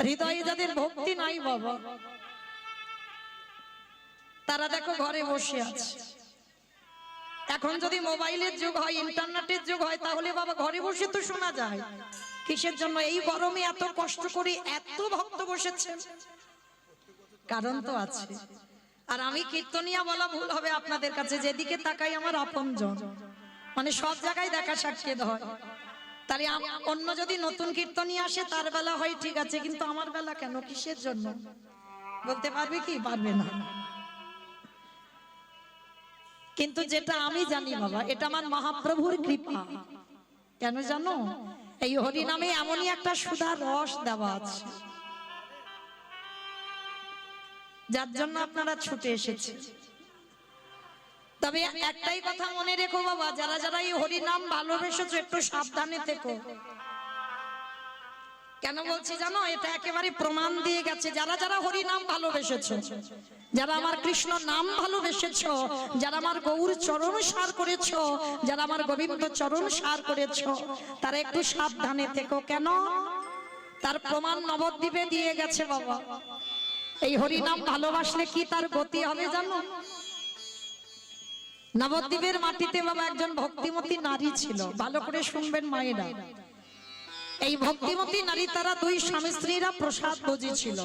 হৃদয়ে যাদের ভক্তি নাই বাবা, তারা দেখো ঘরে বসে আছে। এখন যদি মোবাইলের যুগ হয়, ইন্টারনেটের যুগ হয়, তাহলে বাবা ঘরে বসে তো শোনা যায়। কিসের জন্য এই গরমে এত কষ্ট করে এত ভক্ত বসেছেন? কারণ তো আছে। আর আমি কীর্তনিয়া বলা ভুল হবে আপনাদের কাছে, যেদিকে তাকাই আমার আপনজন, মানে সব জায়গায় দেখা সাক্ষাৎ হয়। তাহলে অন্য যদি নতুন কীর্তনিয়া আসে তার বেলা হয় ঠিক আছে, কিন্তু আমার বেলা কেন? কিসের জন্য বলতে পারবে কি? পারবে না। কিন্তু যেটা আমি জানি বাবা, এটা আমার মহাপ্রভুর কৃপা। কেন জানো? এই হরি নামে এমনই একটা সুধার রস দেওয়া আছে, যার জন্য আপনারা ছুটে এসেছে। তবে একটাই কথা মনে রেখো বাবা, যারা যারা এই হরি নাম ভালোবেসেছো একটু সাবধানে থেকো। কেন বলছি জানো? এটা একেবারে প্রমাণ দিয়ে গেছে। যারা যারা হরি নাম ভালোবেসেছো, যারা আমার কৃষ্ণ নাম ভালোবেসেছো, যারা আমার গৌর চরণ সার করেছো, যারা আমার গোবিন্দ চরণ সার করেছো, তারা একটু সাবধানে থেকো। কেন? তার প্রমাণ নবদ্বীপে দিয়ে গেছে বাবা। এই হরি নাম ভালোবাসলে কি তার গতি হবে জানো? নবদ্বীপের মাটিতে বাবা একজন ভক্তিমতী নারী ছিল। ভালো করে শুনবেন মায়েরা। এই ভক্তিমতী নারী তারা দুই স্বামী স্ত্রীরা প্রসাদ বুঝেছিল।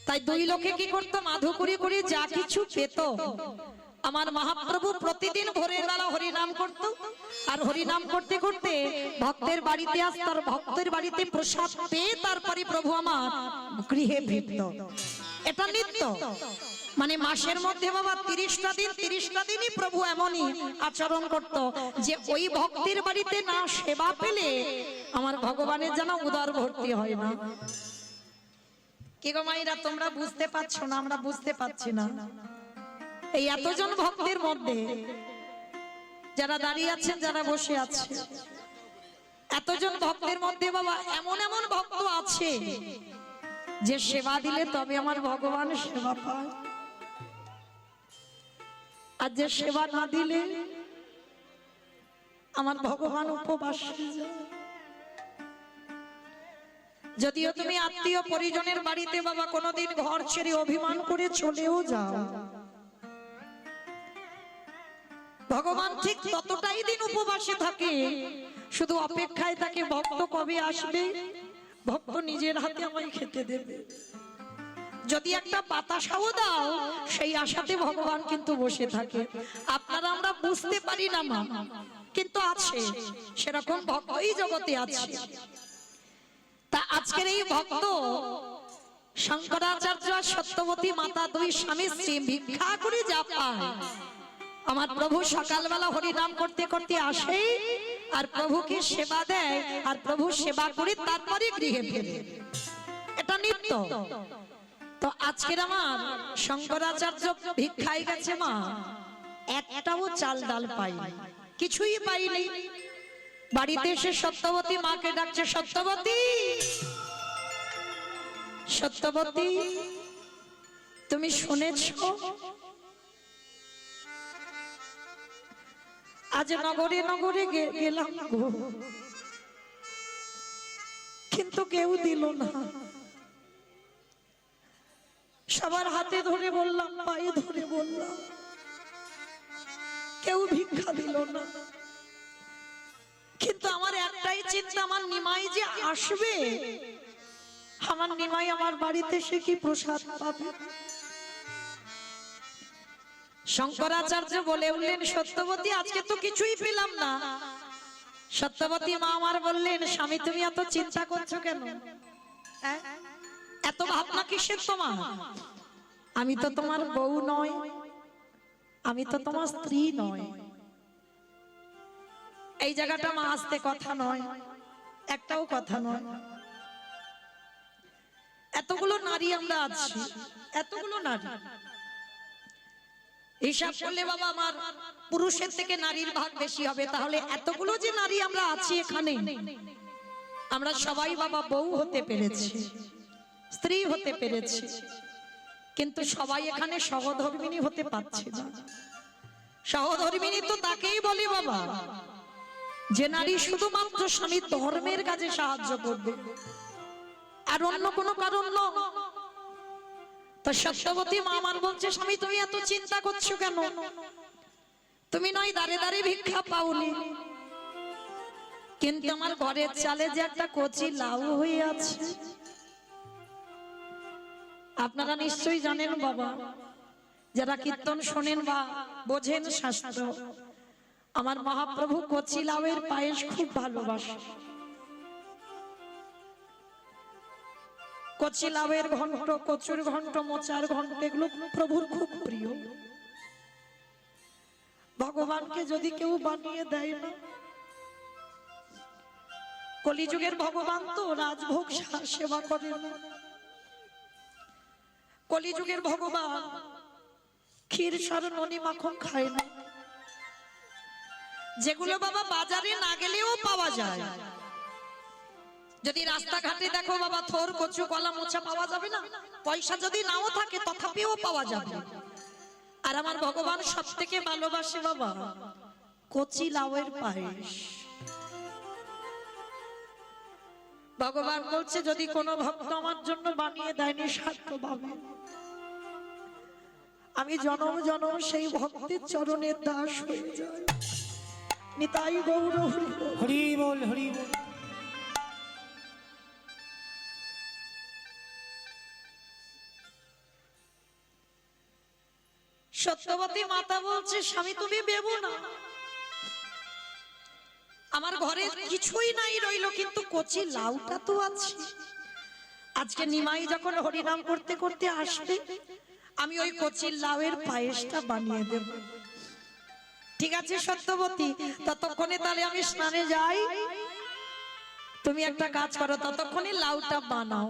তাই দুই লোকে কি করতো? মাধুকরি করে যা কিছু পেত, আমার মহাপ্রভু প্রতিদিন ভোরের বেলা হরিনাম করত। আর হরিনাম করতে করতে ভক্তের বাড়িতে আসত, আর ভক্তের বাড়িতে প্রসাদ পেয়ে তারপরে প্রভু আমার গৃহে ফিরত। এটা নিত্য, মানে মাসের মধ্যে বাবা 30টা দিন, 30টা দিনই প্রভু এমনই আচরণ করত যে ওই ভক্তের বাড়িতে না সেবা পেলে আমার ভগবানের যেন উদর ভর্তি হয় না। কি গো মায়েরা, তোমরা বুঝতে পারছো না? আমরা বুঝতে পারছি না। এই এতজন ভক্তের মধ্যে যারা দাঁড়িয়ে আছেন, যারা বসে আছে, এতজন ভক্তের মধ্যে বাবা এমন এমন ভক্ত আছে যে সেবা দিলে তবে আমার ভগবান সেবা পায়, আর যে সেবা না দিলে আমার ভগবান উপবাস যায়। যদিও তুমি আত্মীয় পরিজনের বাড়িতে বাবা কোনোদিন ঘর ছেড়ে অভিমান করে চলেও যাও, ভগবান ঠিক ততটাই দিন উপবাসে থাকে, শুধু অপেক্ষায় থাকে ভক্ত কবে আসবে, ভক্ত নিজের হাতে আমায় খেতে দেবে। যদি একটা বাতাসাও দাও, সেই আশাতে ভগবান কিন্তু বসে থাকে। আপনারা আমরা বুঝতে পারি না মা, কিন্তু আছে, সেরকম ভক্তই জগতে আছে। তা আজকের এই ভক্ত শঙ্করাচার্য সত্যবতী মাতা দুই স্বামী স্ত্রী ভিক্ষা করে যা পায়, আমার প্রভু সকালবেলা হরি নাম করতে করতে আসে আর প্রভুকে সেবা দেয়, আর প্রভু সেবা করে তারপরে গৃহে ফেরে। এটা নিত্য। তো আজকের আমার শঙ্করাচার্য ভিক্ষায় গেছে মা, একটাও চাল ডাল পাইনি, কিছুই পাইনি। বাড়িতে এসে সত্যবতী মাকে ডাকছে, সত্যবতী, সত্যবতী, তুমি শুনেছো আজ নগরে নগরে গেলাম গো, কিন্তু কেউ দিল না। সবার হাতে ধরে বললাম, পায়ে ধরে বললাম, কেউ ভিক্ষা দিল না। কিন্তু আমার একটাই চিন্তা, আমার নিমাই যে আসবে, আমার নিমাই আমার বাড়িতে সে কি প্রসাদ পাবে। শঙ্করাচার্য বলে উঠলেন, সত্যবতী আজকে তো কিছুই পেলাম না। সত্যবতী মা আমার বললেন, স্বামী তুমি এত চিন্তা করছো কেন? এত ভাবনা কিসের তোমার? আমি তো তোমার বউ নয়, আমি তো তোমার স্ত্রী নয়। এই জায়গাটা মা আসতে কথা নয়, একটাও কথা নয়। এতগুলো নারী আমরা আছি, এতগুলো নারী, হিসাব করলে বাবা আমার পুরুষের থেকে নারীর ভাগ বেশি হবে। তাহলে এতগুলো যে নারী আমরা আছি এখানে, আমরা সবাই বাবা বউ হতে পেরেছি, স্ত্রী হতে পেরেছি, কিন্তু সবাই এখানে সহধর্মিণী হতে পারছি না। সহধর্মিণী তো তাকেই বলি বাবা যে নারী শুধুমাত্র স্বামীর ধর্মের কাজে সাহায্য করবে। আর অন্য কোনো কারণ নয়। তো সত্যবতী মা আমার বলছে, স্বামী তুমি এত চিন্তা করছো কেন? তুমি নয় দাঁড়ে দাঁড়ে ভিক্ষা পাওনি, কিন্তু আমার ঘরের চালে যে একটা কচি লাউ হয়ে আছে, আপনারা নিশ্চয়ই জানেন বাবা, যারা কীর্তন শোনেন বা বোঝেন শাস্ত্র, আমার মহাপ্রভু কচি লাউয়ের পায়েস খুব ভালোবাসে। কচি লাউয়ের ঘন্ট, কচুর ঘন্ট, মোচার ঘন্ট, এগুলো প্রভুর খুব প্রিয়। ভগবানকে যদি কেউ বানিয়ে দেয় না, কলিযুগের ভগবান তো রাজভোগ সেবা করেন না। কলিযুগের ভগবান ক্ষীর সর ননি মাখন খায় না, যেগুলো বাবা বাজারে না গেলেও পাওয়া যায়। যদি রাস্তাঘাটে দেখো বাবা, থোর, কচু, কলা, মোচা পাওয়া যাবে না? পয়সা যদি নাও থাকে তথাপিও পাওয়া যাবে। আর আমার ভগবান সব থেকে ভালোবাসে বাবা কচি লাউয়ের পায়েস। ভগবান বলছে, যদি কোনো ভক্ত আমার জন্য বানিয়ে দেয়নি স্বার্থভাবে, আমি জনম জনম সেই ভক্তের চরণের দাস হয়ে যাই। নিতাই গৌর হরি বল, হরি বল। সত্যবতী মাতা বলছে, স্বামী তুমি বেবো না, আমার ঘরে কিছুই নাই রইলো, কিন্তু কচি লাউটা তো আছে। আজকে নিমাই যখন হরিনাম করতে করতে আসবে, আমি ওই কচি লাউয়ের পায়েসটা বানিয়ে দেব। ঠিক আছে সত্যবতী, ততক্ষণে তাহলে আমি স্নানে যাই, তুমি একটা কাজ করো, ততক্ষণে লাউটা বানাও।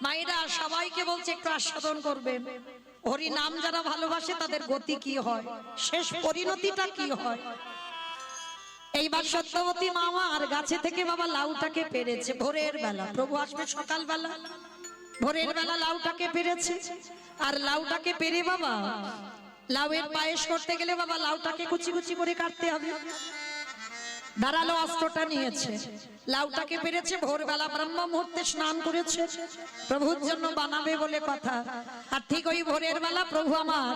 মায়েরা সবাইকে বলছে একটু আস্বাদন করবেন, হরি নাম যারা ভালোবাসে তাদের গতি কি হয়, শেষ পরিণতিটা কি হয়। এইবার সত্যবতী মামা আর গাছে থেকে বাবা লাউটাকে পেরেছে ভোরের বেলা, প্রভু আসবে সকাল বেলা, ভোরের বেলা লাউটাকে পেরেছে। আর লাউটাকে পেরে বাবা লাউয়ের পায়েস করতে গেলে বাবা লাউটাকে কুচি কুচি করে কাটতে হবে। ধারালো অস্ত্রটা নিয়েছে, লাউটাকে পেরেছে, ভোরবেলা ব্রহ্ম মুহূর্তে স্নান করেছে, প্রভুর জন্য বানাবে বলে কথা। আর ঠিক ওই ভোরের বেলা প্রভু আমার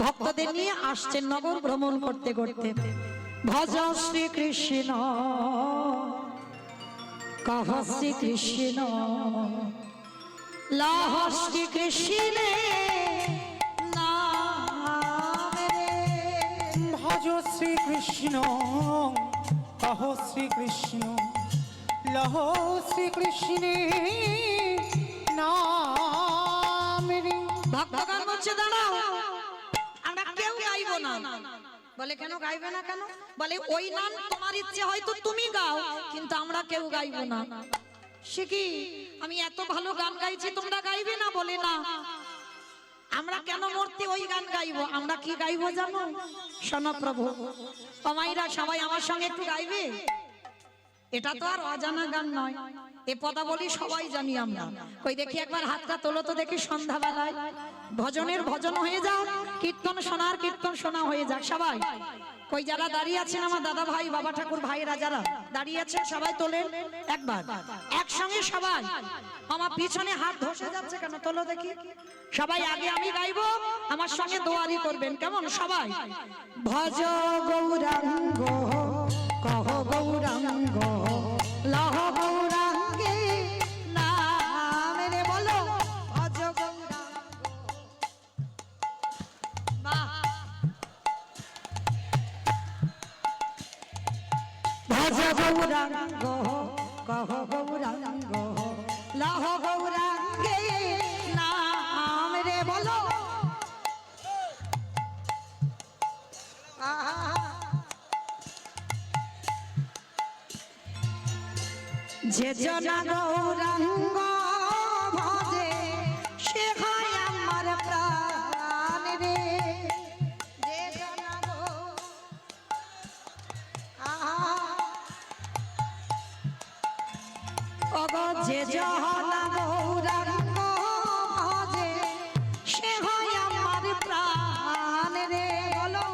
ভক্তদের নিয়ে আসছেন নগর ভ্রমণ করতে করতে। ভজ শ্রী কৃষ্ণ কহ শ্রী কৃষ্ণ লাহ শ্রী কৃষ্ণ ভজ শ্রী কৃষ্ণ কহ শ্রী কৃষ্ণ লহ শ্রী কৃষ্ণ নাম রে। ভক্তগণ বলছে দাঁড়াও, আমরা কেউ গাইবো না। বলে কেন গাইবে না কেন? বলে ওই নাম তোমার ইচ্ছে হয়তো তুমি গাও, কিন্তু আমরা কেউ গাইবো না। সে কি, আমি এত ভালো গান গাইছি তোমরা গাইবে না? বলে না, আমরা কেন মূর্তি ওই গান গাইবো, আমরা কি গাইবো জানো? শোনো প্রভু, আমাইরা সবাই আমার সঙ্গে একটু গাইবে। এটা তো আর অজানা গান নয়, এ পদাবলী সবাই জানি আমরা। কই দেখি একবার হাতটা তোলো তো দেখি, সন্ধ্যাবেলায় ভজনের ভজন হয়ে যাক, কীর্তন শোনার কীর্তন শোনা হয়ে যাক। সবাই কই যারা দাঁড়িয়ে আছেন আমার দাদা ভাই, বাবা ঠাকুর ভাইরা যারা দাঁড়িয়ে আছেন সবাই তোলেন একবার, একসঙ্গে সবাই। আমার পিছনে হাত ধসে যাচ্ছে কেন, তোলো দেখি। সবাই আগে আমি গাইবো, আমার সঙ্গে দোয়ারি করবেন, কেমন? সবাই ভজ গৌরাঙ্গ কহ গৌরাঙ্গ লহ গৌরাঙ্গে নাম রে, বলো ভজ গৌরাঙ্গ। বাহ, ভজ গৌরাঙ্গ কহ গৌরাঙ্গ লহ গৌরাঙ্গে নাম রে, বলো। যে জনা গৌরাঙ্গ ভজে সে হয় আমার প্রাণ রে। যে জনা যে জনা গৌরাঙ্গ ভজে সে হয় আমার প্রাণ রে, বলো।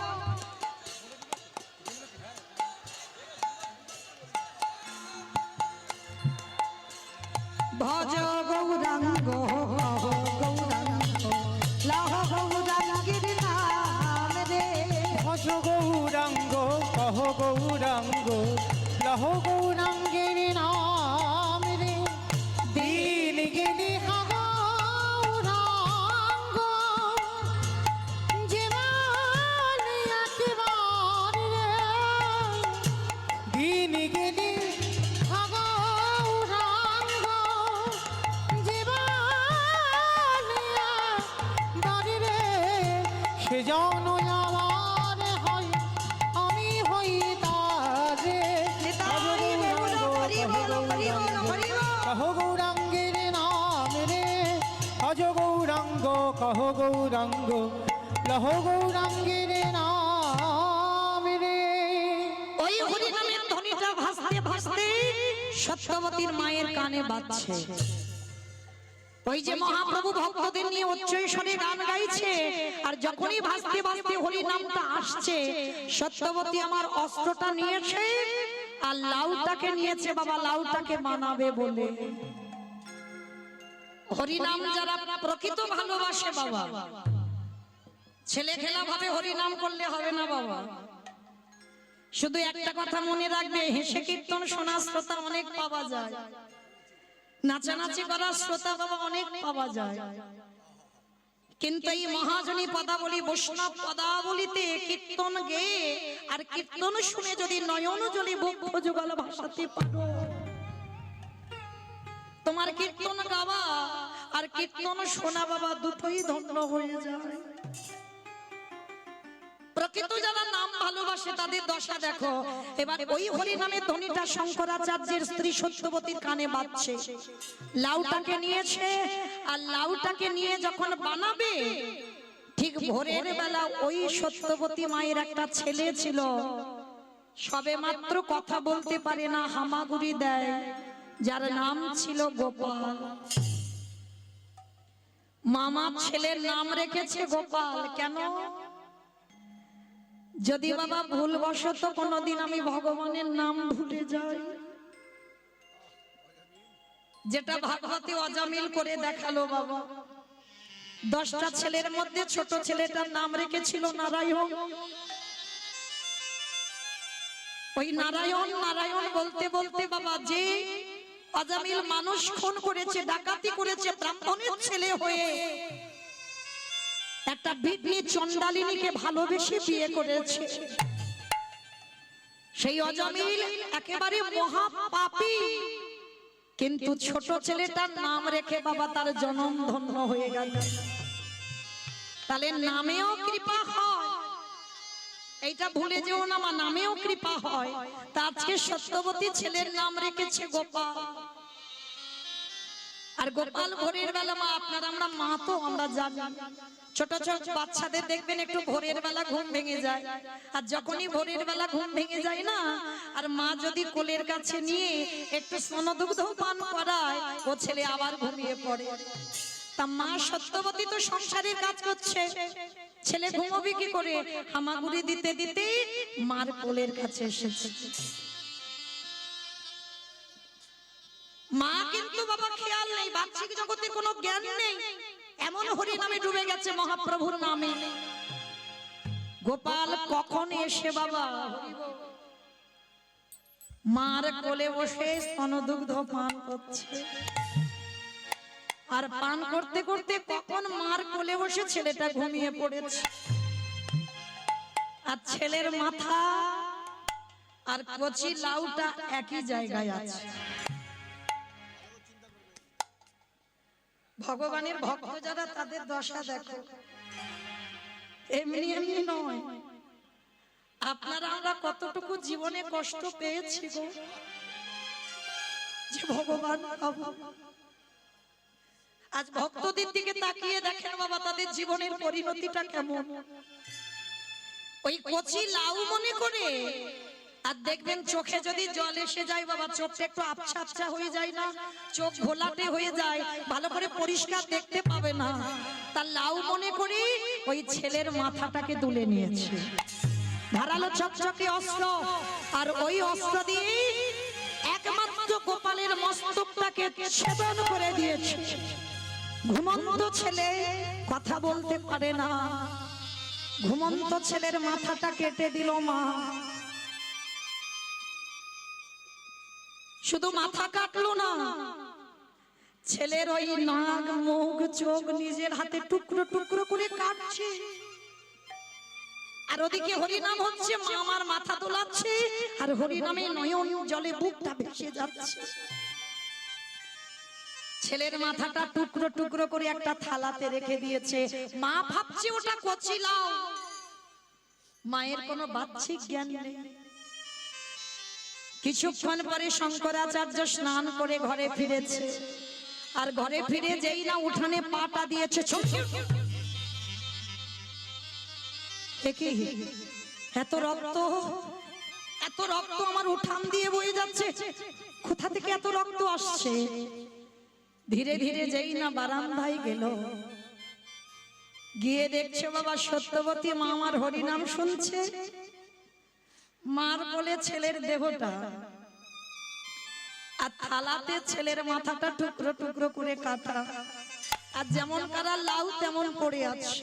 ভজ গৌরাঙ্গ গৌরাঙ্গ লহ গৌরাঙ্গের নাম রে। ভজ গৌরাঙ্গ কহ গৌরাঙ্গ লহ গৌরাঙ্গের নাম রে। দিন গেলি গৌরাঙ্গ জীবন একবার রে। দিন গেলি গৌরাঙ্গ জীবন একবার রে। সেজন আমার হয় আমি হই তারে। কহ গৌরাঙ্গের নাম রে। ভজ গৌরাঙ্গ কহ গৌরাঙ্গ লহ গৌরাঙ্গের নাম রে। ওই হরিনামের ধ্বনিটা ভাসতে ভাসতে সত্যবতীর মায়ের কানে বাজছে। ওই যে মহাপ্রভু ভক্তদের নিয়ে উচ্চৈঃস্বরে গান গাইছে, আর যখনই ভাসতে ভাসতে হরি নামটা আসছে, সত্যবতী আমার অস্ত্রটা নিয়েছে আর লাউটাকে নিয়েছে বাবা, লাউটাকে মানাবে বলে। হরি নাম যারা প্রকৃত ভালোবাসে বাবা, ছেলে খেলা ভাবে হরি নাম করলে হবে না বাবা। শুধু একটা কথা মনে রাখবে, হেসে কীর্তন শোনা শ্রোতা অনেক পাওয়া যায়, নাচানাচি করার শ্রোতা বাবা অনেক পাওয়া যায়, কিন্তু এই মহাজনী পদাবলী বৈষ্ণব পদাবলীতে কীর্তন গেয়ে আর কীর্তন শুনে যদি নয়ন জলে বক্ষ যুগল ভাসাতে পারো, তোমার কীর্তন গাওয়া আর কীর্তন শোনা বাবা দুটোই ধন্য হয়ে যায়। প্রকৃত যারা নাম ভালোবাসে তাদের দশা দেখো। এবার ওই হরি নামের ধ্বনিটা শঙ্করাচার্যের স্ত্রী সত্যবতীর কানে বাজছে। লাউটাকে নিয়েছে আর লাউটাকে নিয়ে যখন বানাবে, ঠিক ভোরের বেলা ওই সত্যবতী মায়ের একটা ছেলে ছিল, সবে মাত্র কথা বলতে পারে না, হামাগুড়ি দেয়, যার নাম ছিল গোপাল। মামা ছেলের নাম রেখেছে গোপাল। কেন? যদি বাবা ভুলবশত কোনদিন আমি ভগবানের নাম ভুলে যাই, যেটা ভাগবতী অজামিল করে দেখালো বাবা, 10টা ছেলের মধ্যে ছোট ছেলেটার নাম রেখেছিল নারায়ণ। ওই নারায়ণ নারায়ণ বলতে বলতে বাবা যে অজামিল মানুষ খুন করেছে, ডাকাতি করেছে, ব্রাহ্মণের ছেলে হয়ে একটা বিঘ্নি চণ্ডালিনীকে ভালোবেসে বিয়ে করেছে, সেই অজামিল একেবারে মহা পাপী, কিন্তু ছোট ছেলেটার নাম রেখে বাবা তার জন্ম ধন্য হয়ে গেল। তাহলে নামেও কৃপা হয়, এইটা ভুলে যেও না, মা নামেও কৃপা হয়। তা আজকে সত্যবতী ছেলের নাম রেখেছে গোপাল। আর গোপাল ভোরের বেলা, মা আপনারা আমরা মা তো আমরা জানি, ছোট ছোট বাচ্চাদের দেখবেন একটু ভোরের বেলা ঘুম ভেঙে যায়, আর যখনই ভোরের বেলা ঘুম ভেঙে যায় না, আর মা যদি কোলের কাছে নিয়ে একটু স্তনদুগ্ধ পান করায়, ও ছেলে আবার ঘুমিয়ে পড়ে। তা মা সত্যবতী তো সংসারের কাজ করছে, ছেলে ঘুমোবে কি করে? হামাগুড়ি দিতে দিতে মার কোলের কাছে এসেছে। মা কিন্তু বাবা খেয়াল নেই, বাহ্যিক জগতে কোনো জ্ঞান নেই, এমন হরি নামে ডুবে গেছে, মহাপ্রভুর নামে। গোপাল কখন এসে বাবা মার কোলে বসে স্তনদুগ্ধ পান করছে, আর পান করতে করতে কখন মার কোলে বসে ছেলেটা ঘুমিয়ে পড়েছে, আর ছেলের মাথা আর কচি লাউটা একই জায়গায় আছে। ভগবানের ভক্ত যারা, তাদের দশা দেখো, এমনি এমনি নয়। আপনারা আমরা কতটুকু জীবনে কষ্ট পেয়েছি গো, যে ভগবান আজ ভক্তদের দিকে তাকিয়ে দেখেন বাবা, তাদের জীবনের পরিণতিটা কেমন। ওই কচি লাউ মনে করে, আর দেখবেন চোখে যদি জল এসে যায় বাবা, চোখটা একটু আবছা আবছা হয়ে যায় না, চোখ ঘোলাটে হয়ে যায়, ভালো করে পরিষ্কার দেখতে পাবে না। তার লাউ মনে করে ওই ছেলের মাথাটাকে তুলে নিয়েছে, ধারালো চকচকে অস্ত্র, আর ওই অস্ত্র দিয়ে একমাত্র গোপালের মস্তকটাকে ছেদন করে দিয়েছে। ঘুমন্ত ছেলে কথা বলতে পারে না, ঘুমন্ত ছেলের মাথাটা কেটে দিল মা। শুধু মাথা কাটলো না, ছেলের ওই নাক মুখ চোখ নিজের হাতে টুকরো টুকরো করে কাটছে। আর ওদিকে হরিনাম হচ্ছে, মা আমার মাথা দোলাচ্ছে আর হরিনামে নয়ন জলে বুকটা ভেসে যাচ্ছে। ছেলের মাথাটা টুকরো টুকরো করে একটা থালাতে রেখে দিয়েছে। মা ভাবছে ওটা কচি লাউ। মায়ের কোনো বাহ্যিক জ্ঞান নেই। কিছুক্ষণ পরে শঙ্করাচার্য স্নান করে ঘরে ফিরেছে। আর ঘরে ফিরে যেই না উঠানে পাটা দিয়েছে, এত রক্ত, এত রক্ত আমার উঠান দিয়ে বয়ে যাচ্ছে, কোথা থেকে এত রক্ত আসছে? ধীরে ধীরে যেই না বারান্দায় গেল, গিয়ে দেখছে বাবা সত্যবতী মা আমার হরিনাম শুনছে। মার বলে ছেলের দেহটা, আর থালাতে ছেলের মাথাটা টুকরো টুকরো করে কাটা, আর যেমন কারা লাউ তেমন পড়ে আছে।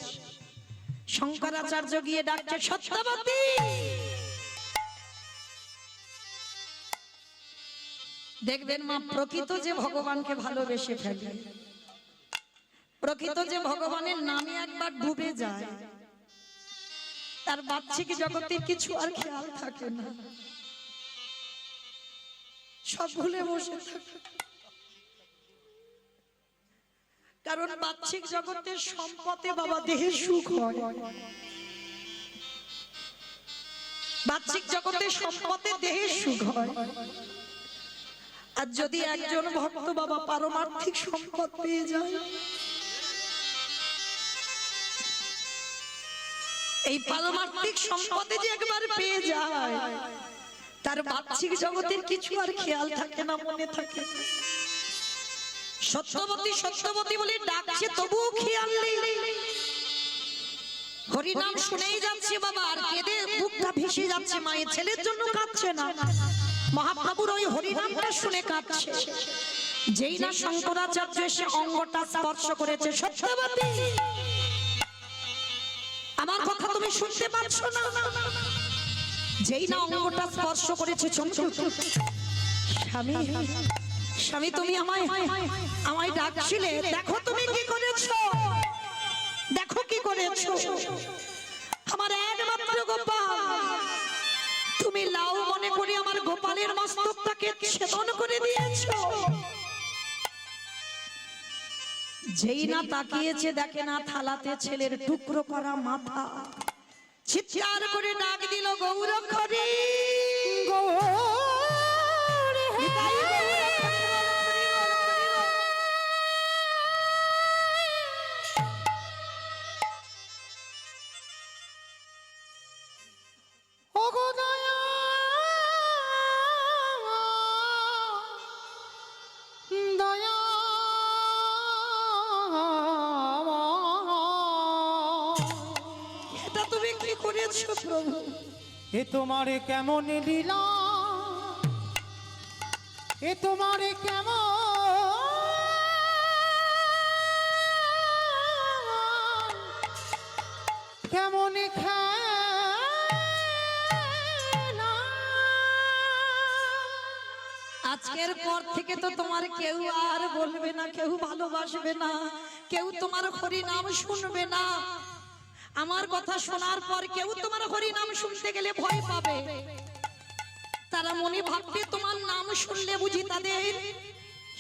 শঙ্করাচার্য গিয়ে ডাকছে, সত্যবতী। দেখবেন মা, প্রকৃত যে ভগবানকে ভালোবেসে ফেলে, প্রকৃত যে ভগবানের নামে একবার ডুবে যায়, তার বাহ্যিক জগতের কিছু আর খেয়াল থাকে না, সব ভুলে বসে থাকে। কারণ বাহ্যিক জগতের সম্পদে বাবা দেহের সুখ হয়, বাহ্যিক জগতের সম্পদে দেহের সুখ হয়। আর যদি একজন ভক্ত বাবা পারমার্থিক সম্পদ পেয়ে যায়, এই পারমার্থিক সম্পদে যে একবার পেয়ে যায়, তার বাহ্যিক জগতের কিছু আর খেয়াল থাকে না, মনে থাকে। সত্যবতী সত্যবতী বলে ডাকছে, তবুও খেয়াল নেই। হরিনাম শুনেই যাচ্ছে বাবা, আর কেঁদে বুকটা ভেসে যাচ্ছে। মায়ের ছেলের জন্য কাঁদছে না, মহাপ্রভুর ওই হরিনামটা শুনে কাঁদছে। যেই না শঙ্করাচার্য এসে অঙ্গটা স্পর্শ করেছে, সত্যবতী আমার কথা তুমি শুনতে পাচ্ছ না? যেই না অঙ্গটা স্পর্শ করেছে, স্বামী স্বামী তুমি আমায় ডাকছিলে, দেখো তুমি কি করেছো, দেখো কি করেছো। আমার একমাত্র গোপাল, তুমি লাউ মনে করে আমার গোপালের মস্তকটাকে ছেদন করে দিয়েছো। যেই না তাকিয়েছে, দেখে না থালাতে ছেলের টুকরো করা মাথা। চিৎকার করে ডাক দিল, গৌরক্ষরী এ তোমার কেমন লীলা, এ তোমার কেমন কেমন খেলা। আজকের পর থেকে তো তোমার কেউ আর বলবে না, কেউ ভালোবাসবে না, কেউ তোমার হরি নাম শুনবে না। আমার কথা শোনার পর কেউ তোমার হরি নাম শুনতে গেলে ভয় পাবে। তারা মনে ভাববে তোমার নাম শুনলে বুঝি তাদের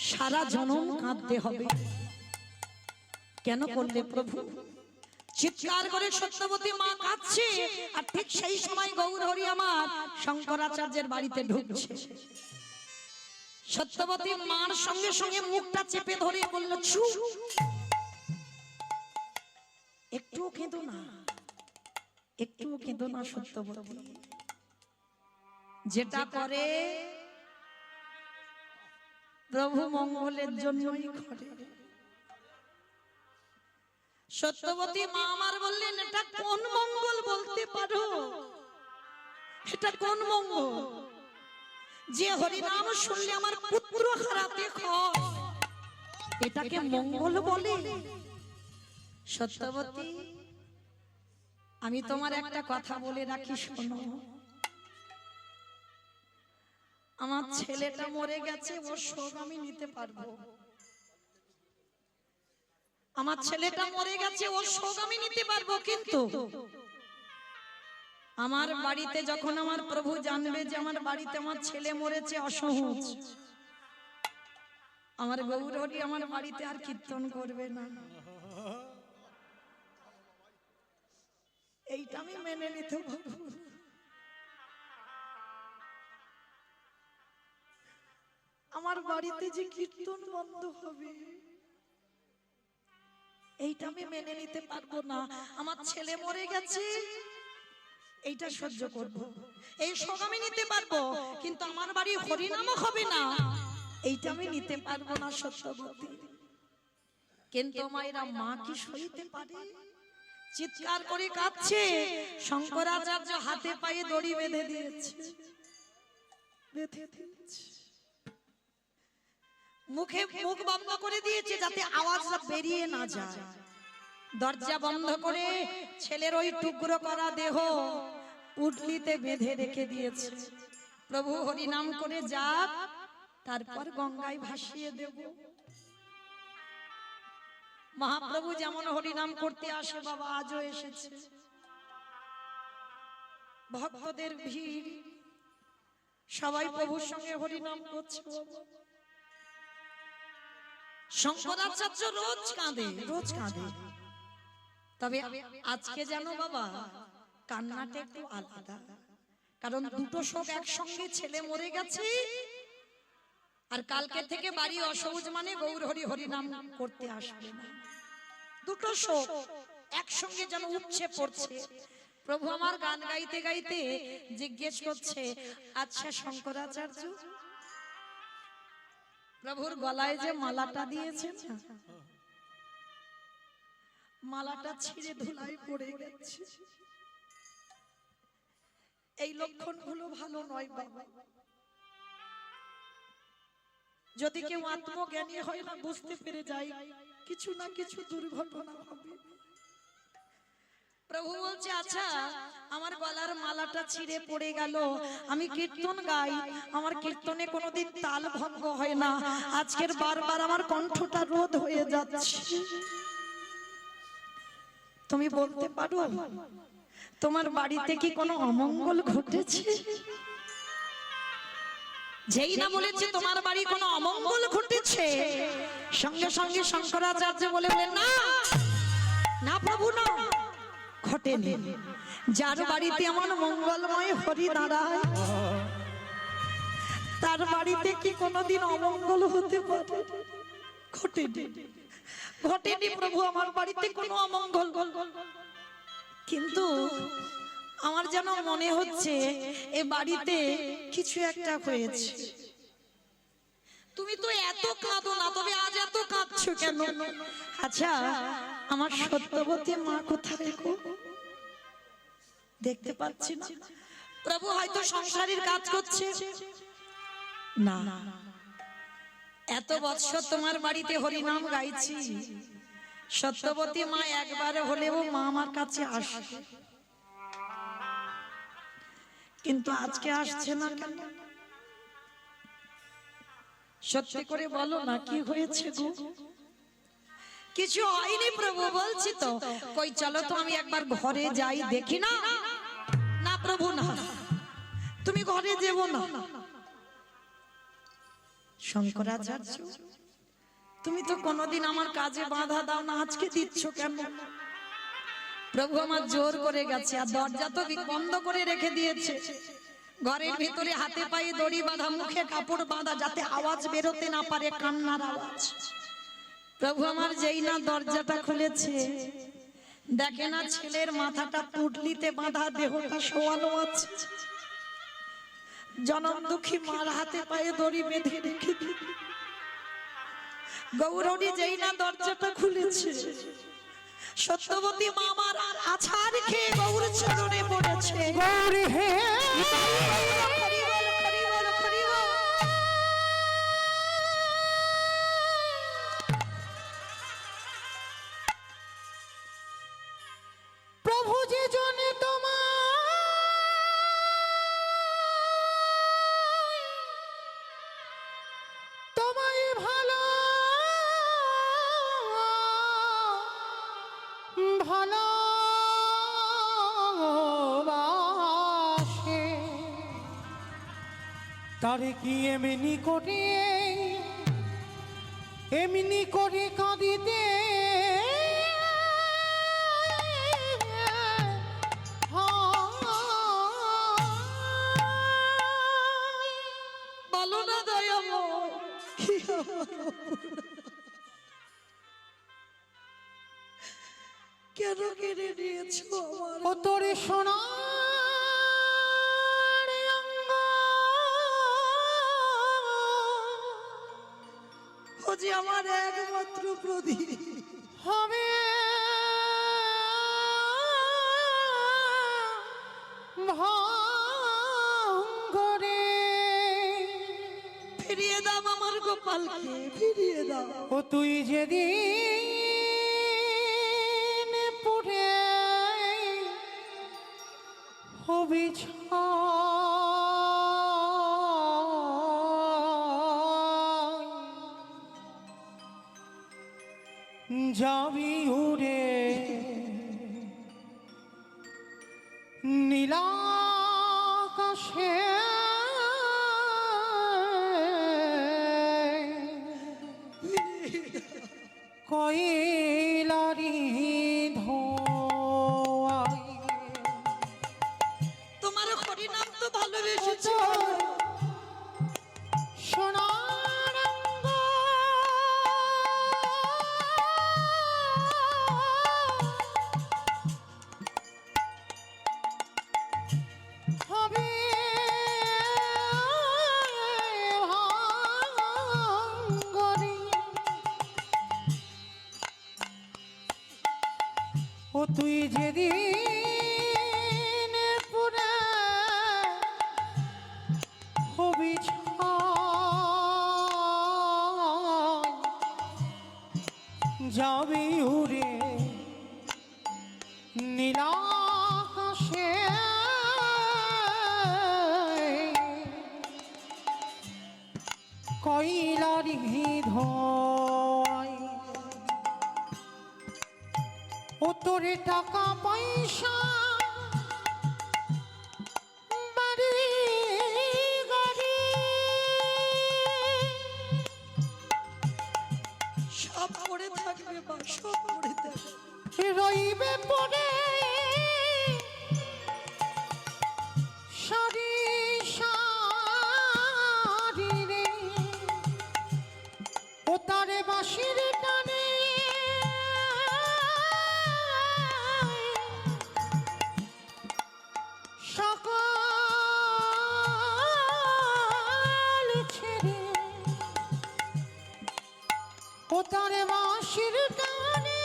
সারা জনম কাঁদতে হবে। কেন করলে প্রভু? চিৎকার করে সত্যবতী মা কাঁদছে, আর ঠিক সেই সময় গৌর হরি আমার শঙ্করাচার্যের বাড়িতে ঢুকছে। সত্যবতী মার সঙ্গে সঙ্গে মুখটা চেপে ধরে বলল, চুপ, একটুও কেঁদো না, একটুও কেঁদো না সত্যবতী। যেটা করে প্রভু মঙ্গলের জন্যই করে। সত্যবতী মা আমার বললেন, এটা কোন মঙ্গল বলতে পারো? এটা কোন মঙ্গল? যে হরিনাম শুনলে আমার পুত্র হারাতে হয়, এটাকে মঙ্গল বলে? সত্যবতী, আমি তোমার একটা কথা বলে রাখি, শোনো। আমার ছেলেটা মরে গেছে, ওর শোক আমি নিতে পারবো। আমার ছেলেটা মরে গেছে, ওর শোক আমি নিতে পারবো, কিন্তু আমার বাড়িতে যখন আমার প্রভু জানবে যে আমার বাড়িতে আমার ছেলে মরেছে অসহজ, আমার গৌরহরি আমার বাড়িতে আর কীর্তন করবে না। এইটা আমি মেনে নিতে পারবো না। আমার বাড়িতে যে কীর্তন বন্ধ হবে, এইটা আমি মেনে নিতে পারবো না। আমার ছেলে মরে গেছে, এইটা সহ্য করব, এই শোক আমি নিতে পারবো, কিন্তু আমার বাড়ি হরিনামও হবে না, এইটা আমি নিতে পারবো না। সত্যবতী, কিন্তু মায়েরা, মা কি সইতে পারে? চিৎকার করে কাঁদছে। শঙ্করাচার্য হাতে পায়ে দড়ি বেঁধে দিয়েছে, মুখে মুখ বন্ধ করে দিয়েছে যাতে আওয়াজটা বেরিয়ে না যায়। দরজা বন্ধ করে ছেলের ওই টুকরো করা দেহ পুটলিতে বেঁধে রেখে দিয়েছে। প্রভু হরিনাম করে যাক, তারপর গঙ্গায় ভাসিয়ে দেব। মহাপ্রভু যেমন হরিনাম করতে আসে, বাবা আজও এসেছে। ভক্তদের ভিড়, সবাই প্রভুর সঙ্গে হরিনাম করছে। শঙ্করাচার্য রোজ কাঁদে, রোজ কাঁদে, তবে আজকে যেন বাবা কান্নাটা একটু আলাদা, কারণ দুটো শোক একসঙ্গে, ছেলে মরে গেছে আর কালকে থেকে বাড়ি অসহজ, মানে গৌরহরি হরিনাম করতে আসবে না। দুটো শোক একসঙ্গে যেন উপচে পড়ছে। প্রভু আমার গান গাইতে গাইতে জিজ্ঞেস করছে, আচ্ছা শঙ্করাচার্য, প্রভুর গলায় যে মালাটা দিয়েছে না, মালাটা ছিঁড়ে ধুলায় পড়ে গেছে, এই লক্ষণগুলো ভালো নয় বাবা। যদি কেউ আত্মজ্ঞানী হয় না, বুঝতে পেরে যায় কিছু না কিছু দুর্ঘটনা হবে। প্রভু বলছে, আচ্ছা আমার গলার মালাটা ছিঁড়ে পড়ে গেল, আমি কীর্তন গাই, আমার কীর্তনে কোনোদিন তাল ভঙ্গ হয় না, আজকের বারবার আমার কণ্ঠটা রোধ হয়ে যাচ্ছে, তুমি বলতে পারো তোমার বাড়িতে কি কোনো অমঙ্গল ঘটেছে? যেই না বলেছে তোমার বাড়ি কোনো অমঙ্গল ঘটেছে, সঙ্গে সঙ্গে শঙ্করাচার্য বলেন, না না প্রভু, না ঘটেনি। যার বাড়িতে আমার মঙ্গলময় হরি দাঁড়ায়, তার বাড়িতে কি কোনোদিন অমঙ্গল হতে পারে? ঘটেনি, ঘটেনি প্রভু, আমার বাড়িতে কোনো অমঙ্গল। কিন্তু আমার যেন মনে হচ্ছে এ বাড়িতে কিছু একটা হয়েছে। তুমি তো এত কাঁদো না, তবে আজ এত কাঁদছো কেন? আচ্ছা আমার সত্যবতী মা কোথায় গো? দেখতে পাচ্ছি না। প্রভু হয়তো সংসারের কাজ করছে না, এত বৎসর তোমার বাড়িতে হরিনাম গাইছি, সত্যবতী মা একবার হলেও মা আমার কাছে আসে, কিন্তু আজকে আসছে না কেন? সত্যি করে বলো না, কি হয়েছে গো? কিছু হয়নি প্রভু, বলছি তো। কই চলো তো আমি একবার ঘরে যাই, দেখি না। না প্রভু না, তুমি ঘরে যেও না। শঙ্করাচার্য, তুমি তো কোনোদিন আমার কাজে বাধা দাও না, আজকে দিচ্ছ কেন? প্রভু আমার জোর করে গেছে, আর দরজা তো বন্ধ করে রেখে দিয়েছে, ঘরের ভিতরে হাতে পায়ে দড়ি বাঁধা, মুখে কাপড় বাঁধা, যাতে আওয়াজ বেরোতে না পারে, কান্নার আওয়াজ। প্রভু আমার যেই না দরজাটা খুলেছে, দেখে না ছেলের মাথাটা পুটলিতে বাঁধা, দেহটা শোয়ানো আছে, জনম দুঃখী মার হাতে পায়ে দড়ি বেঁধে রেখে দিল। গৌরহরি যেই না দরজাটা খুলেছে, সত্যবতী মা আমার আছাড় খেয়ে গৌর চরণে পড়েছে। গৌর হে, হরি বল, হরি বল, হরি বল। ভালোবাসে তারে কি এমনি করে কাঁদিতে বলো না দয়াময়, কেন কেড়ে নিয়েছো আমার ও তোরে সোনার অঙ্গ ও যে আমার একমাত্র প্রদীপ, হবে ভাঙ্গরে ফিরিয়ে দাও আমার গোপালকে, ফিরিয়ে দাও। ও তুই যেদিন পুরে হবি যাবি উড়ে নীলাকাশে কয়লারি ধোয়ায় তোমার হরিনাম তো ভালোবেসেছি, সোনার অঙ্গ হবে ভাঙ্গরে ও তুই যেদিন পুরে হবি যাবি উড়ে নীলাকাশে কয়লারি ধোয় ও তোরে টাকা পয়সা বাড়ি গাড়ি সব পড়ে থাকবে বা সব পড়ে থাকবে, রইবে পড়ে সারি সারি রে ও তারে বাঁশির টানে সকাল ছেড়ে ও তারে বাঁশির টানে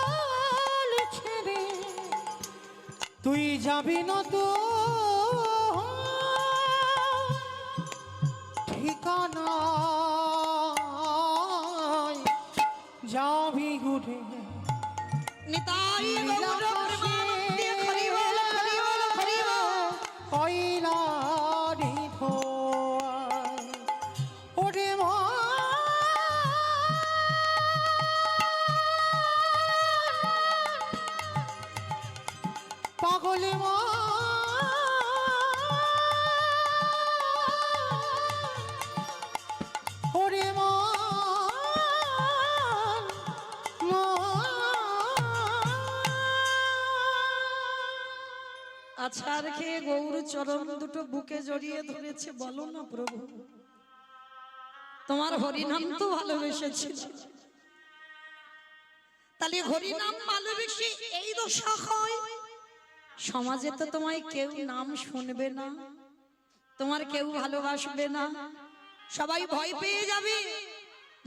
সকাল ছেড়ে তুই যাবি না তো ঠিকানা যাবি ঘুরে নিতাই গৌর প্রেমানন্দে হরি বল, হরি বল, হরি বল। কয়লারি ধোয়ায় ওরে মা পাগলে মা ওরে মা আছাড় খেয়ে গৌর চরণ দুটো বুকে জড়িয়ে ধরেছে, বলো না প্রভু তোমার হরিনাম তো ভালোবেসেছিল, তাহলে হরিনাম ভালোবেসে এই দশা হয়, সমাজে তো তোমায় কেউ নাম শুনবে না, তোমার কেউ ভালোবাসবে না, সবাই ভয় পেয়ে যাবে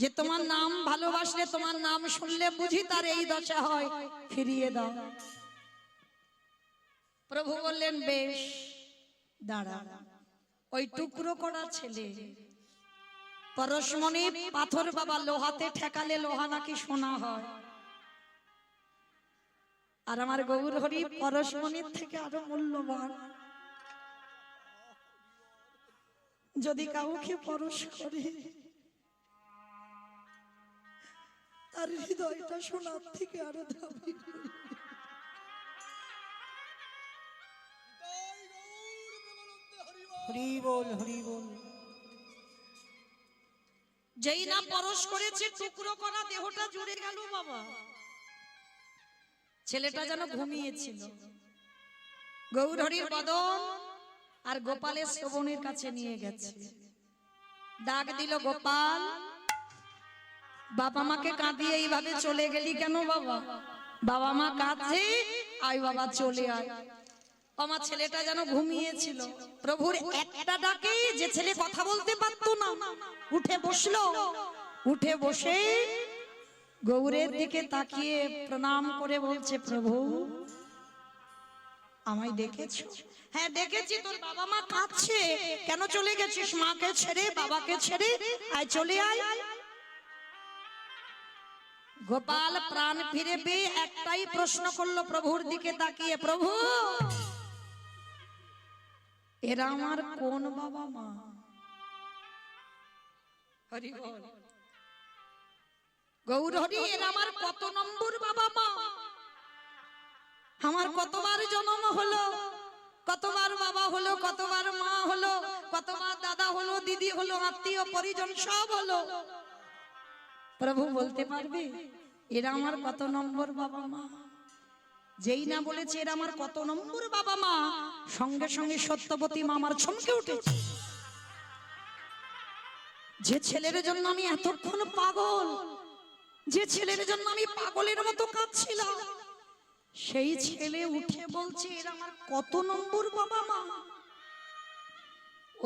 যে তোমার নাম ভালোবাসলে, তোমার নাম শুনলে বুঝি তার এই দশা হয়, ফিরিয়ে দাও। প্রভু বললেন বেশ দাঁড়া, ওই টুকরো করা ছেলে পরশমণি পাথর বাবা লোহাতে ঠেকালে লোহা নাকি সোনা হয়, আর আমার গৌর হরি পরশমণির থেকে আরো মূল্যবান, যদি কাউকে পরশ করে তার হৃদয়টা সোনার থেকে আরো দামি। হরি বল হরি বল। যেই না পরশ করেছে টুকরো করা দেহটা জুড়ে গেল বাবা। ছেলেটা যেন ঘুমিয়েছিল। গৌরহরির বদন আর গোপালের শ্রবণের কাছে নিয়ে গেছে। ডাক দিল, গোপাল, বাবা মাকে কাঁদিয়ে এইভাবে চলে গেলি কেন বাবা? বাবা মা কাঁদছে, আয় বাবা চলে আয়। আমার ছেলেটা যেন ঘুমিয়েছিল। প্রভুর একটা ডাকে যে ছেলে কথা বলতে পারতো না উঠে বসলো। উঠে বসে গৌরের দিকে তাকিয়ে প্রণাম করে বলছে, প্রভু আমায় ডেকেছো? হ্যাঁ ডেকেছি, তোর বাবা মা কাঁদছে, কেন চলে গেছিস মাকে ছেড়ে বাবাকে ছেড়ে? আয় চলে আয়। গোপাল প্রাণ ফিরে পেয়ে একটাই প্রশ্ন করলো প্রভুর দিকে তাকিয়ে, প্রভু এরা আমার কোন বাবা মা? হরি বল। গৌরহরি, এরা আমার কত নম্বর বাবা মা? আমার কতবার জন্ম হলো, কতবার বাবা হলো, কতবার মা হলো, কতবার দাদা হলো, দিদি হলো, আত্মীয় পরিজন সব হলো। প্রভু বলতে পারবে এরা আমার কত নম্বর বাবা মা? যেই না বলেছে এরা আমার কত নম্বর বাবা মা, সঙ্গে সঙ্গে সত্যবতী মা আমার চমকে উঠেছে। যে ছেলের জন্য আমি এতক্ষণ পাগল, যে ছেলের জন্য আমি পাগলের মতো কাঁদছিলাম, সেই ছেলে উঠে বলছে এরা আমার কত নম্বর বাবা মা।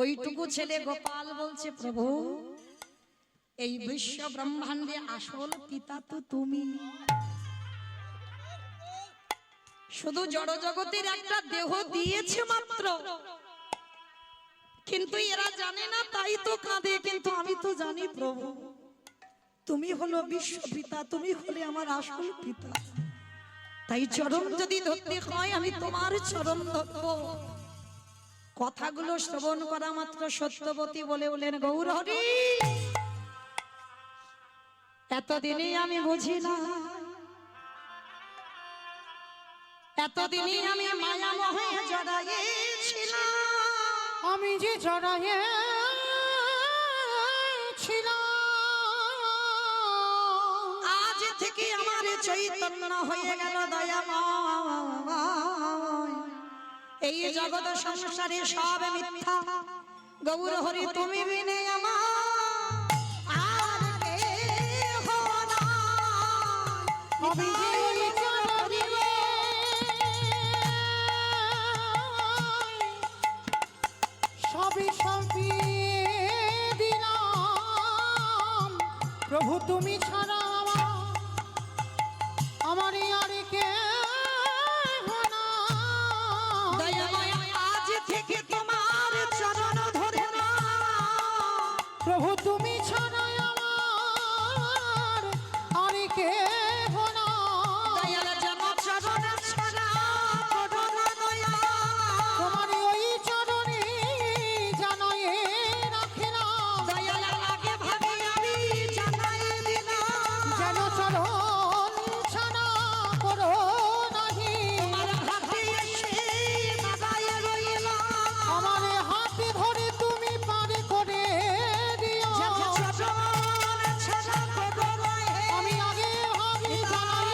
ওইটুকু ছেলে গোপাল বলছে, প্রভু এই বিশ্ব ব্রহ্মাণ্ডে আসল পিতা তো তুমি। শুধু জড় জগতের একটা দেহ দিয়েছে মাত্র, কিন্তু এরা জানে না তাই তো কাঁদে। কিন্তু আমি তো জানি প্রভু তুমি হলো বিশ্ব পিতা, তুমি হলে আমার আসল পিতা। তাই চরণ যদি ধরতে হয় আমি তোমার চরণ ধরব। কথাগুলো শ্রবণ করা মাত্র সত্যবতী বলে বলেন, গৌরহরি এতদিনে আমি বুঝি না, এতদিনে আমি মায়া মোহে জড়াইছিলাম। আমি যে জড়াইছিলাম, আজ থেকে আমার চৈতন্য হয়ে গেল দয়াময়। এই জগৎ সংসারে সব মিথ্যা, গৌরহরি তুমি বিনে আমার আর কেহ নাই। আমি যে সবই সঁপিয়ে দিলাম, প্রভু তুমি ছাড়া আমার আর কেহ নাই। দয়াময় আজ থেকে তোমার চরণ ধরে না, প্রভু তুমি ছাড়া আমার আর কেহ নাই। দয়াল যেন চরণ ছাড়া করো না দয়া। তোমার ওই চরণে জানাই রাখিলাম, দয়াল আগে ভাগে আমি জানাই দিলাম, যেন চরণ ছাড়া করো নাহি। তোমার হাতে এসে দাঁড়ায় রইলাম, আমার হাতে ধরে তুমি পারে করে দিও। যেন চরণ ছাড়া করো না হে। আমি আগে ভাগে জানাই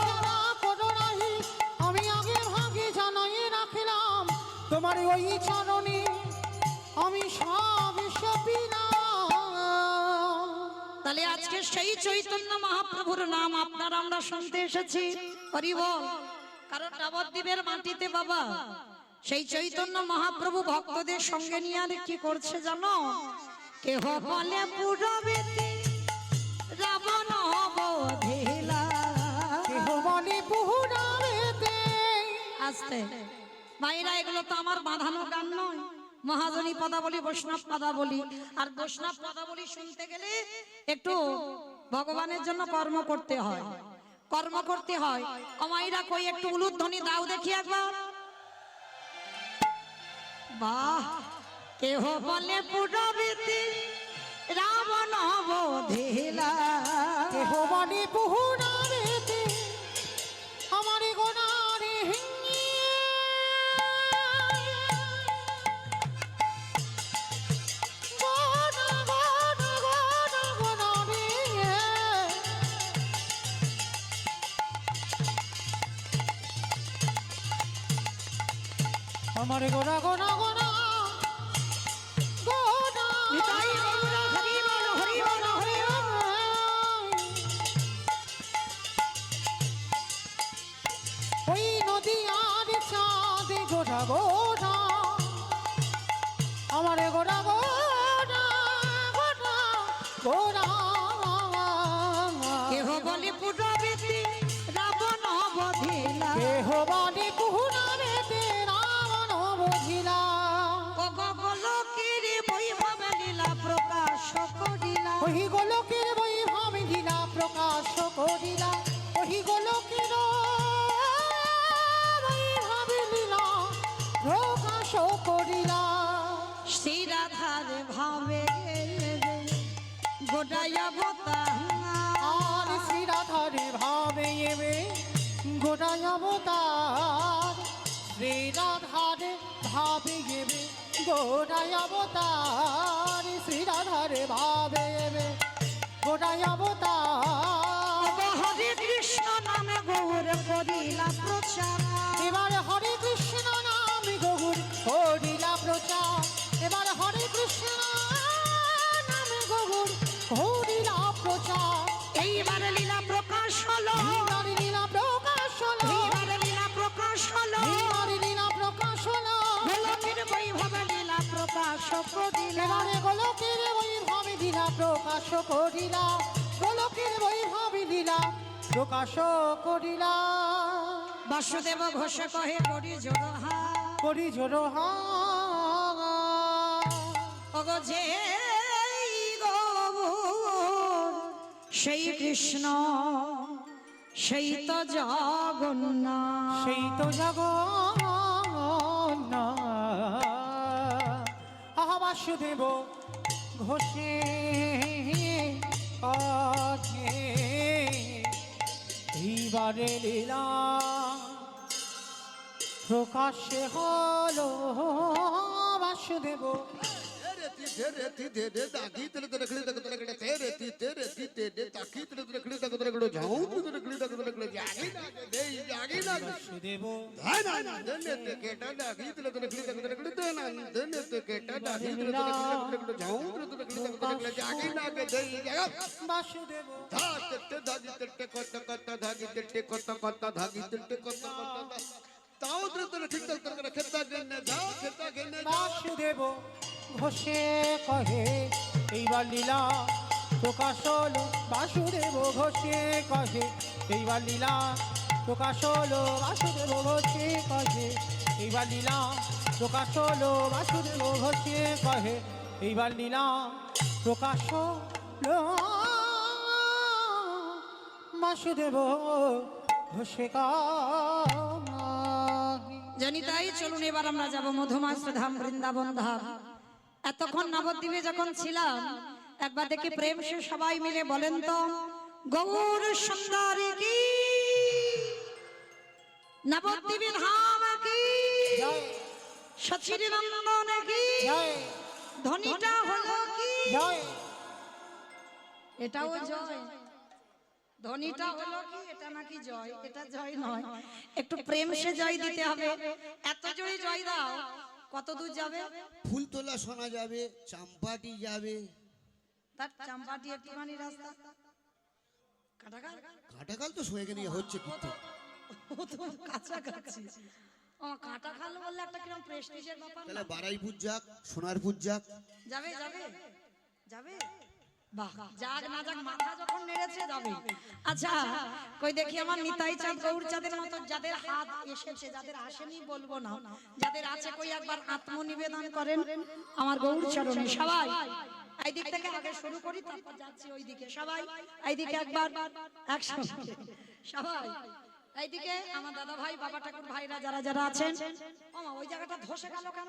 ছাড়া করো নাহি, আমি আগে ভাগে জানাই রাখিলাম, তোমার ওই চরণে আমি সব সপিলাম। তাহলে আজকে সেই চৈতন্য মহাপ্রভুর নাম আপনার আমরা শুনতে এসেছি। হরি বল। কারণ নবদ্বীপের মাটিতে বাবা সেই চৈতন্য মহাপ্রভু ভক্তদের সঙ্গে নিয়ে আর কি করছে জানো? কেহ বলে পুরবেতে রাবণ বধিলা। কেহ বলে পুরাবেতে। আস্তে মায়েরা, এগুলো তো আমার বাঁধানো গান নয়। মহাজনী পদাবলী, বৈষ্ণব পদাবলী। আর বৈষ্ণব পদাবলী শুনতে গেলে একটু ভগবানের জন্য কর্ম করতে হয়, কর্ম করতে হয়। অমাইরা কই একটু উলুধ্বনি দাও দেখি একবার। বাহ, কেহ বলে পুরবীতি রাবণ বধিলা, কেহ বলে পুহুনারেতে আমার গোনারে হিঙ্গিয়ে, গোনা গোনা গোনা গোনারে আমার গোনা গোনা গোনা গোনা নিতাই গৌর হরি বল হরি বল হরি বল। ওই নদী আর চাঁদে গোটা গোটা আমার গোটা গোটা গোটা গোটা কেহ বলে পুরবীতি রাবণ বধিলা, কেহ বলে পুহুনারেতে রাবণ বধিলা, ও গোলকের বৈভব লীলা প্রকাশ করিলা, ওই গোলকের বৈভব লীলা প্রকাশ করিলা, ওই গোলকের বৈভব লীলা প্রকাশ করিলা। শ্রী রাধার ভাবে গোটাইয়া বতা আর শ্রী রাধারে ভাবে এবে গোটাই অবতার, শ্রী রাধারে ভাবে এবে গোটাই অবতার, শ্রী রাধারে ভাবে এবে গোটাই অবতার। হরে কৃষ্ণ নামে গৌর করিলা প্রচার, এবার হরে কৃষ্ণ নামে গৌর করিলা প্রচার, এবার হরে কৃষ্ণ নামে গৌর করিলা প্রচার। এইবার লীলা প্রকাশ হলো, এইবার লীলা প্রকাশ হলো, এইবার লীলা প্রকাশ হলো, এইবার লীলা প্রকাশ হলো, গোলকের বৈভব লীলা প্রকাশ করিলা, এবারে গোলকের বৈভব লীলা প্রকাশ করিলা, গোলকের বৈভব লীলা প্রকাশ করিলা। বাসুদেব ঘোষ কহে করি জোড়হা, করি জোড়হা ওগো যে গৌর সেই কৃষ্ণ সেই তো জগন্নাথ, সেই তো জগন্নাথ। আহা বাসুদেব ঘোষে কাছে এইবারে লীলা প্রকাশে হলো বাসুদেব। বাসুদেব বাসুদেব বাসুদেব ঘোষে কহে এইবার লীলা প্রকাশ হলো, বাসুদেব ঘোষে কহে এইবার লীলা প্রকাশ হলো, বাসুদেব ঘোষে কহে এইবার লীলা প্রকাশ হলো, বাসুদেব ঘোষে কহে এইবার লীলা প্রকাশ হলো, বাসুদেব ঘোষে কহে। জানি তাই চলুন এবার আমরা যাব মধুমাস ধাম বৃন্দাবন ধাম। এতক্ষণ নবদ্বীপে যখন ছিলাম একবার দেখি প্রেম সে সবাই মিলে বলেন তো গৌর সুন্দরী কি, নবদ্বীপে ধাম কি, জয় সচির নন্দন কি, জয় ধ্বনিটা হলো কি, জয় এটাও জয়, ধ্বনিটা হলো কি, এটা নাকি জয়, এটা জয় নয়, একটু প্রেম সে জয় দিতে হবে। এত জোরে জয় দাও কত দূর যাবে? ফুলতলা শোনা যাবে, চাম্পাটি যাবে, তার চাম্পাটি একটুখানি রাস্তা, কাটাকাল কাটাকাল তো সয়ে গেলে হচ্ছে কিন্তু ও তো কাছাকাছি। ও কাটাখাল বললে একটা কিরকম প্রেস্টিজের ব্যাপার না? তাহলে বারাইপুর যাক, সোনারপুর যাক, যাবে যাবে যাবে, বাহ, যাক না যাক মাথা যখন নেড়েছে যাবে। আচ্ছা কই দেখি আমার নিতাই চাঁদ গৌর চাঁদের মতো যাদের হাত এসেছে, যাদের আসেনি বলবো না, যাদের আছে কই একবার আত্মনিবেদন করেন আমার গৌর চরণে। সবাই এই দিক থেকে আগে শুরু করি, তারপর যাচ্ছি ওই দিকে। সবাই এইদিকে একবার একসঙ্গে সবাই এইদিকে। আমার দাদা ভাই বাবা ঠাকুর ভাইরা যারা যারা আছেন, ওমা ওই জায়গাটা ধসে গেল কেন?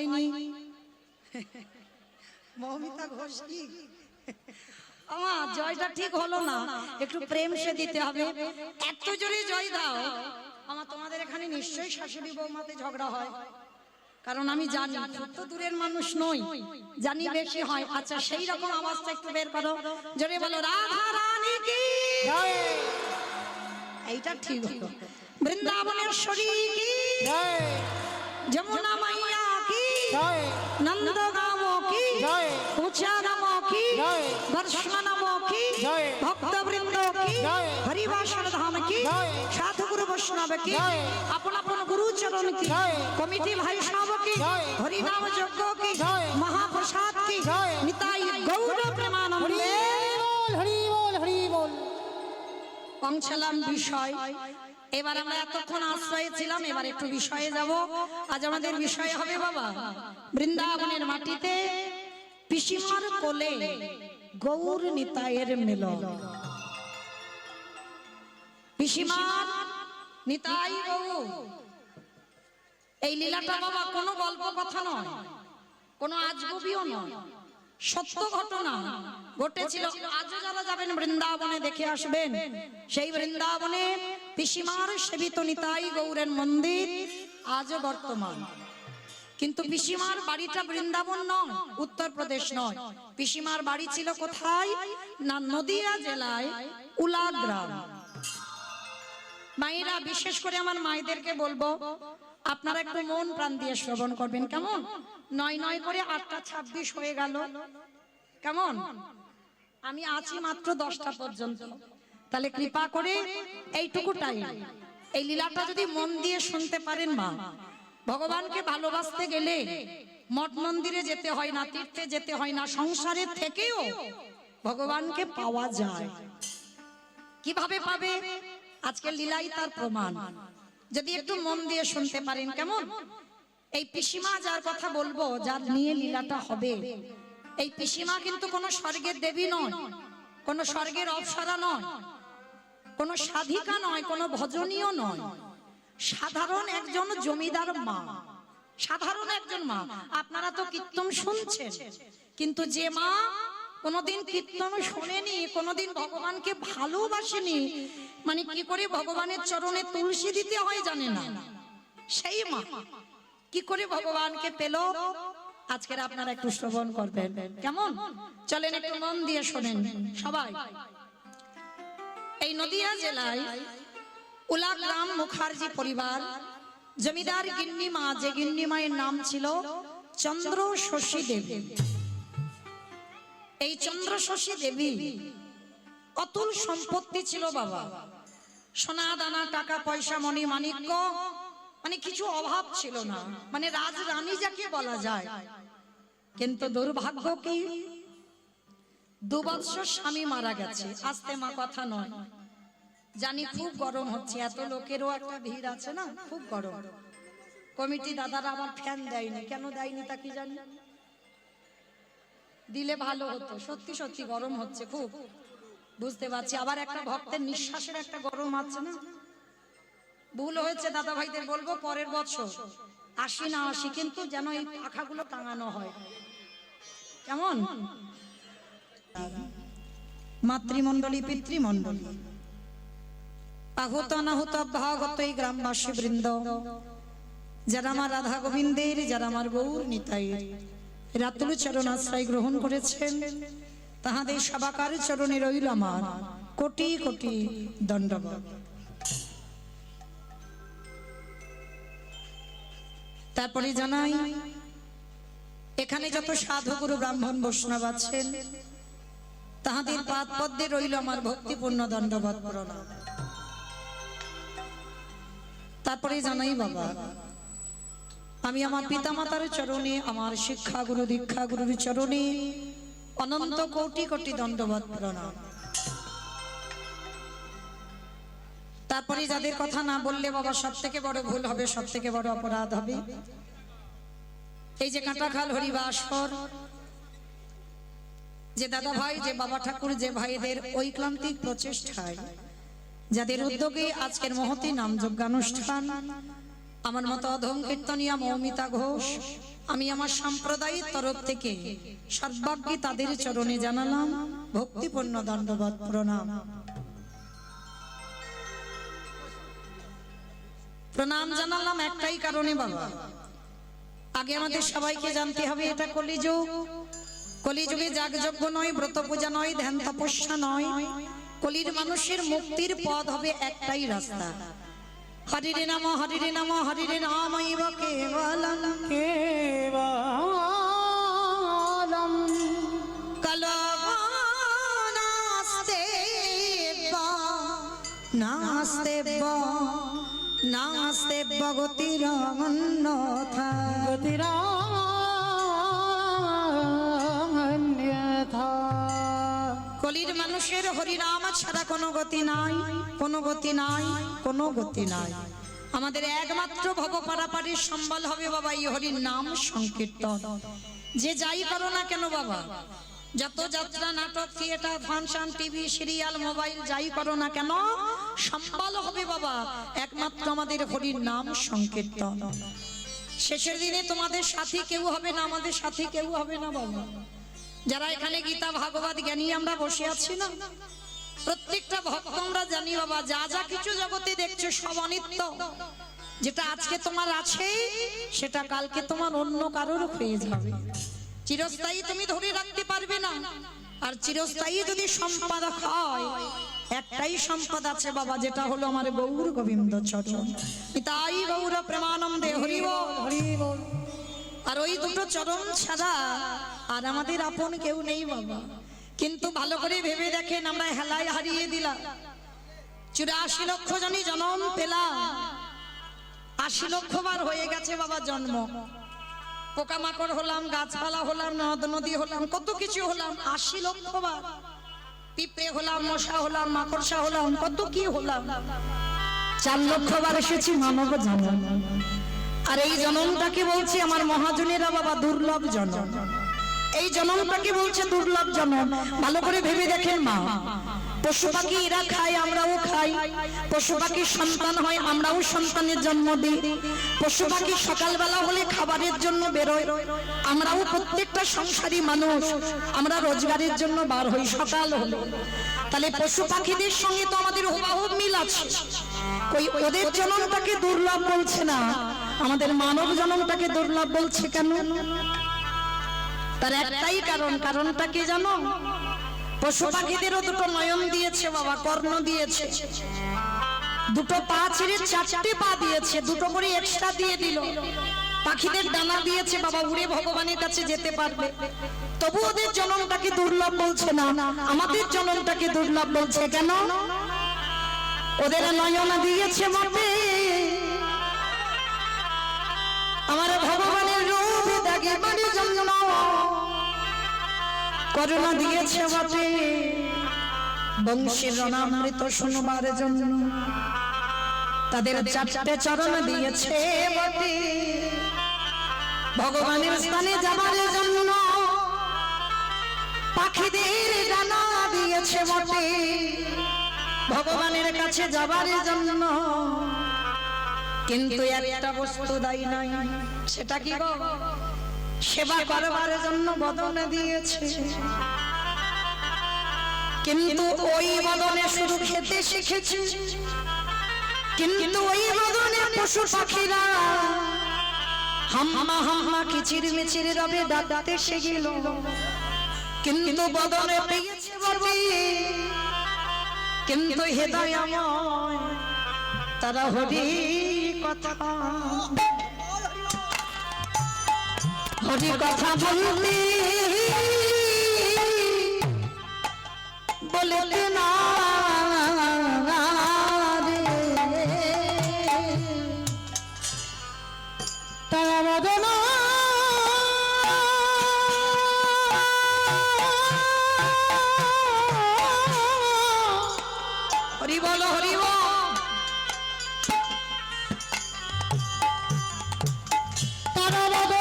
পাইনি। মৌমিতা ঘোষ কি আমার জয়টা ঠিক হলো না, একটু প্রেম সে দিতে হবে। এত জোরে জয় দাও আমার, তোমাদের এখানে নিশ্চয়ই শাশুড়ি বৌমাতে ঝগড়া হয়, কারণ আমি জানি খুব তো দূরের মানুষ নই, জানি বেশি হয়। আচ্ছা সেই রকম আওয়াজটা একটু বের করো, জোরে বলো রাধা রানী কি, জয় এইটা ঠিক হলো। বৃন্দাবনেশ্বরী কি, জয় যমুনা মাইয়া কি, জয় নন্দগাঁও কি, জয় উচারাম কি, জয় দর্শনম কি, জয় ভক্তবৃন্দ কি, জয় হরিবাসর ধাম কি, জয় সাধু গুরু বৈষ্ণব কি, জয় আপন আপন গুরু চরণ কি, জয় কমিটি ভাই সব কি, জয় হরিনাম যজ্ঞ কি, জয় মহাপ্রসাদ কি, জয় নিতাই গৌর প্রেমানন্দে। হরি বল হরি বল। পৌঁছালাম বিষয়। এবার আমরা এতক্ষণ আশ্রয়ে ছিলাম, এবার একটু বিষয়ে যাব। আজ আমাদের বিষয় হবে বাবা বৃন্দাবনের মাটিতে পিসিমার কোলে গৌর নিতাইয়ের মিলন। পিসিমার নিতাই গৌর, এই লীলাটা বাবা কোনো গল্প কথা নয়, কোনো আজগুবিও নয়, সত্য ঘটনা ঘটেছিল। আজও যারা যাবেন বৃন্দাবনে দেখে আসবেন, সেই বৃন্দাবনে পিসিমার সেবিত নিতাই গৌরের মন্দির আজও বর্তমান। কিন্তু পিসিমার বাড়িটা বৃন্দাবন নয়, উত্তরপ্রদেশ নয়, পিসিমার বাড়ি ছিল কোথায় না নদিয়া জেলায় উলা গ্রাম। মায়েরা, বিশেষ করে আমার মায়েদেরকে বলবো আপনারা একটু মন প্রাণ দিয়ে শ্রবণ করবেন, কেমন? 9 করে 8:26 হয়ে গেল, কেমন? আমি আছি মাত্র 10টা পর্যন্ত, তাহলে কৃপা করে এইটুকু টাইম এই লীলাটা যদি মন দিয়ে শুনতে পারেন মা, ভগবানকে ভালোবাসতে গেলে মঠ মন্দিরে যেতে হয় না, তীর্থে যেতে হয় না, সংসারের থেকেও ভগবানকে পাওয়া যায়। কিভাবে পাবে? আজকের লীলাই তার প্রমাণ, যদি একটু মন দিয়ে শুনতে পারেন, কেমন? এই পিসিমা যার কথা বলবো, যার নিয়ে লীলাটা হবে, এই পিসিমা কিন্তু কোনো স্বর্গের দেবী নয়, কোনো স্বর্গের অপ্সরা নয়, কোনো সাধিকা নয়, কোনো ভজনীয় নয়, সাধারণ একজন জমিদার মা, সাধারণ একজন মা। আপনারা তো কীর্তন শুনছেন, কিন্তু যে মা কোনোদিন কীর্তন শোনেনি, কোনোদিন ভগবানকে ভালোবাসেনি, মানে কি করে ভগবানের চরণে তুলসী দিতে হয় জানে না, সেই মা কি করে ভগবানকে পেল, আজকের আপনারা একটু শ্রবণ করবেন, কেমন? চলেন একটু মন দিয়ে শোনেন সবাই। এই নদিয়া জেলায় উলা গ্রাম মুখার্জি পরিবার, জমিদার গিন্নি মা, যে গিন্নি মায়ের নাম ছিল চন্দ্র শশী দেবী। এই চন্দ্র শশী দেবী অতুল সম্পত্তি ছিল বাবা, সোনা দানা, টাকা পয়সা, মণি মাণিক্য, মানে কিছু অভাব ছিল না, মানে রাজরানী যাকে বলা যায়। কিন্তু দুর্ভাগ্য কি, 2 বৎসর স্বামী মারা গেছে। আস্তে মা, কথা নয়, জানি খুব গরম হচ্ছে, এত লোকেরও একটা ভিড় আছে না, খুব গরম। কমিটি দাদারা আমার ফ্যান দেয়নি, কেন দেয়নি তা কি জানি, দিলে ভালো হতো। সত্যি সত্যি গরম হচ্ছে খুব, বুঝতে পারছি। আবার একটা ভক্তের নিঃশ্বাসের একটা গরম আছে না, ভুল হয়েছে দাদা ভাইদের বলবো পরের বছর আসি না আসি, কিন্তু যেন এই পাখাগুলো টাঙানো হয়, কেমন? মাতৃমণ্ডলী, পিতৃমণ্ডলী, আহুত অনাহুত ভাগত এই গ্রামবাসী বৃন্দ, যারা আমার রাধা গোবিন্দের, যারা আমার গৌর নিতাইয়ের রাতুল চরণ আশ্রয় গ্রহণ করেছেন, তাহাদের সবাকার চরণে রইল আমার কোটি কোটি দণ্ডবত। তারপরে জানাই, এখানে যত সাধু গুরু ব্রাহ্মণ বৈষ্ণব আছেন, তাহাদের পাদ পদ্মে রইল আমার ভক্তিপূর্ণ দণ্ডবত প্রণাম। তারপরে জানাই বাবা, আমি আমার পিতামাতার চরণে, আমার শিক্ষা গুরু দীক্ষা গুরুর চরণে অনন্ত কোটি কোটি দণ্ডবত প্রণাম। তারপরে যাদের কথা না বললে বাবা সব থেকে বড় ভুল হবে, সব থেকে বড় অপরাধ হবে। এই যে কাঁটাখাল হরিবাসর, যে দাদা ভাই, যে বাবা ঠাকুর, যে ভাইদের ঐক্লান্তিক প্রচেষ্টায়, যাদের উদ্যোগে আজকের মহতী নাম যজ্ঞানুষ্ঠান, আমার মতো অধম কীর্তনিয়া মৌমিতা ঘোষ, আমি আমার সম্প্রদায়ের তরফ থেকে সর্বাগ্যে তাদের চরণে জানালাম ভক্তিপূর্ণ দণ্ডবত প্রণাম। প্রণাম জানালাম একটাই কারণে বাবা, আগে আমাদের সবাইকে জানতে হবে এটা কলিযুগ। কলিযুগে যাগযজ্ঞ নয়, ব্রত পূজা নয়, ধ্যান তপস্যা নয়, কলির মানুষের মুক্তির পথ হবে একটাই রাস্তা, হরিরে নাম হরিরে নাম হরিরে নামৈব কেবলম কেবলম কলনাস্তে নাস্তে নাস্তে ভগতির অন্যথা। গতিরান্যথা। কলির মানুষের হরিনাম ছাড়া কোনো গতি নাই, কোনো গতি নাই, কোনো গতি নাই। আমাদের একমাত্র ভব পারাপারের সম্বল হবে বাবা এই হরির নাম সংকীর্তন। যে যাই করো না কেন বাবা, যত যাত্রা, নাটক, theatre, function, TV, serial, mobile যাই করো না কেন, সম্বল হবে বাবা একমাত্র আমাদের হরির নাম সংকীর্তন। শেষের দিনে তোমাদের সাথী কেউ হবে না, আমাদের সাথী কেউ হবে না বাবা। যারা এখানে গীতা ভাগবত জ্ঞানী আমরা বসে আছি না, প্রত্যেকটা ভক্ত আমরা জানি বাবা যা যা কিছু জগতে দেখছো সব অনিত্য। যেটা আজকে তোমার আছে সেটা কালকে তোমার অন্য কারোর হয়ে যাবে। চিরস্থায়ী তুমি ধরে রাখতে পারবে না। আর চিরস্থায়ী যদি সম্পদ হয়, একটাই সম্পদ আছে বাবা, যেটা হলো আমার গৌর গোবিন্দ চরণ। তাই গৌর প্রেমানন্দে হরি বল হরি বল। আর ওই দুটো চরণ ছাড়া আর আমাদের আপন কেউ নেই বাবা। কিন্তু ভালো করে ভেবে দেখেন, আমরা হেলায় হারিয়ে দিলাম 84 লক্ষ জনই জন্ম পেলাম, 80 লক্ষ বার হয়ে গেছে বাবা জন্ম। পোকামাকড় হলাম, গাছপালা হলাম, নদ নদী হলাম, কত কিছু হলাম, 80 লক্ষ বার। পিঁপড়ে হলাম, মশা হলাম, মাকড়সা হলাম, কত কি হলাম। 4 লক্ষ বার এসেছি মানব জন্ম। আর এই জন্মটাকে বলছি আমার মহাজনেরা বাবা দুর্লভ জন্ম। এই জন্মটাকে বলছে দুর্লভ জন্ম। ভালো করে ভেবে দেখেন মা, পশু পাখি এরা খায়, আমরাও খাই। পশু পাখির সন্তান হয়, আমরাও সন্তানের জন্ম দিই। পশু পাখি সকালবেলা হলে খাবারের জন্য বেরোয়, আমরাও প্রত্যেকটা সংসারী মানুষ আমরা রোজগারের জন্য বার হই সকাল হলে। তাহলে পশু পাখিদের সঙ্গে তো আমাদের হুবহু মিল আছে। ওই ওদের জন্মটাকে দুর্লভ বলছে না, আমাদের মানব জন্মটাকে দুর্লভ বলছে কেন? তার একটাই কারণ। কারণটা কি জানো? পশু পাখিদেরও দুটো নয়ন দিয়েছে বাবা, কর্ণ দিয়েছে, দুটো পা ছেড়ে 4টে পা দিয়েছে, দুটো করে এক্সট্রা দিয়ে দিল। পাখিদের ডানা দিয়েছে বাবা, উড়ে ভগবানের কাছে যেতে পারবে। তবু ওদের জন্মটাকে দুর্লভ বলছে না, আমাদের জন্মটাকে দুর্লভ বলছে কেন? ওদের নয়ন দিয়েছে বটে, আমার ভগবানের রূপ দেখে বাড়ি জন্য করুণা দিয়েছে বটে, বংশীর রণামৃত শুনবার জন্য তাদের 4টে চরণ দিয়েছে বটে, ভগবানের স্থানে যাবার জন্য পাখিদের ডানা দিয়েছে বটে, ভগবানের কাছে যাবার জন্য। কিন্তু একটা বস্তু দায়ী নাই, সেটা কি গো? সেবা করবার জন্য বদন দিয়েছে। কিন্তু ওই বদনে শুধু খেতে শিখেছে, কিন্তু ওই বদনে পশু পাখিরা হাম্মা হাম্মা কিচির মিচির রবে ডাকতে শিখিল। কিন্তু বদনে পেয়েছে বটে, কিন্তু হৃদয়ময় তারা হরি কথা, হরি কথা বলতে বলতে না রে, তারা বদন হরি বল হরি বল। তারা বদন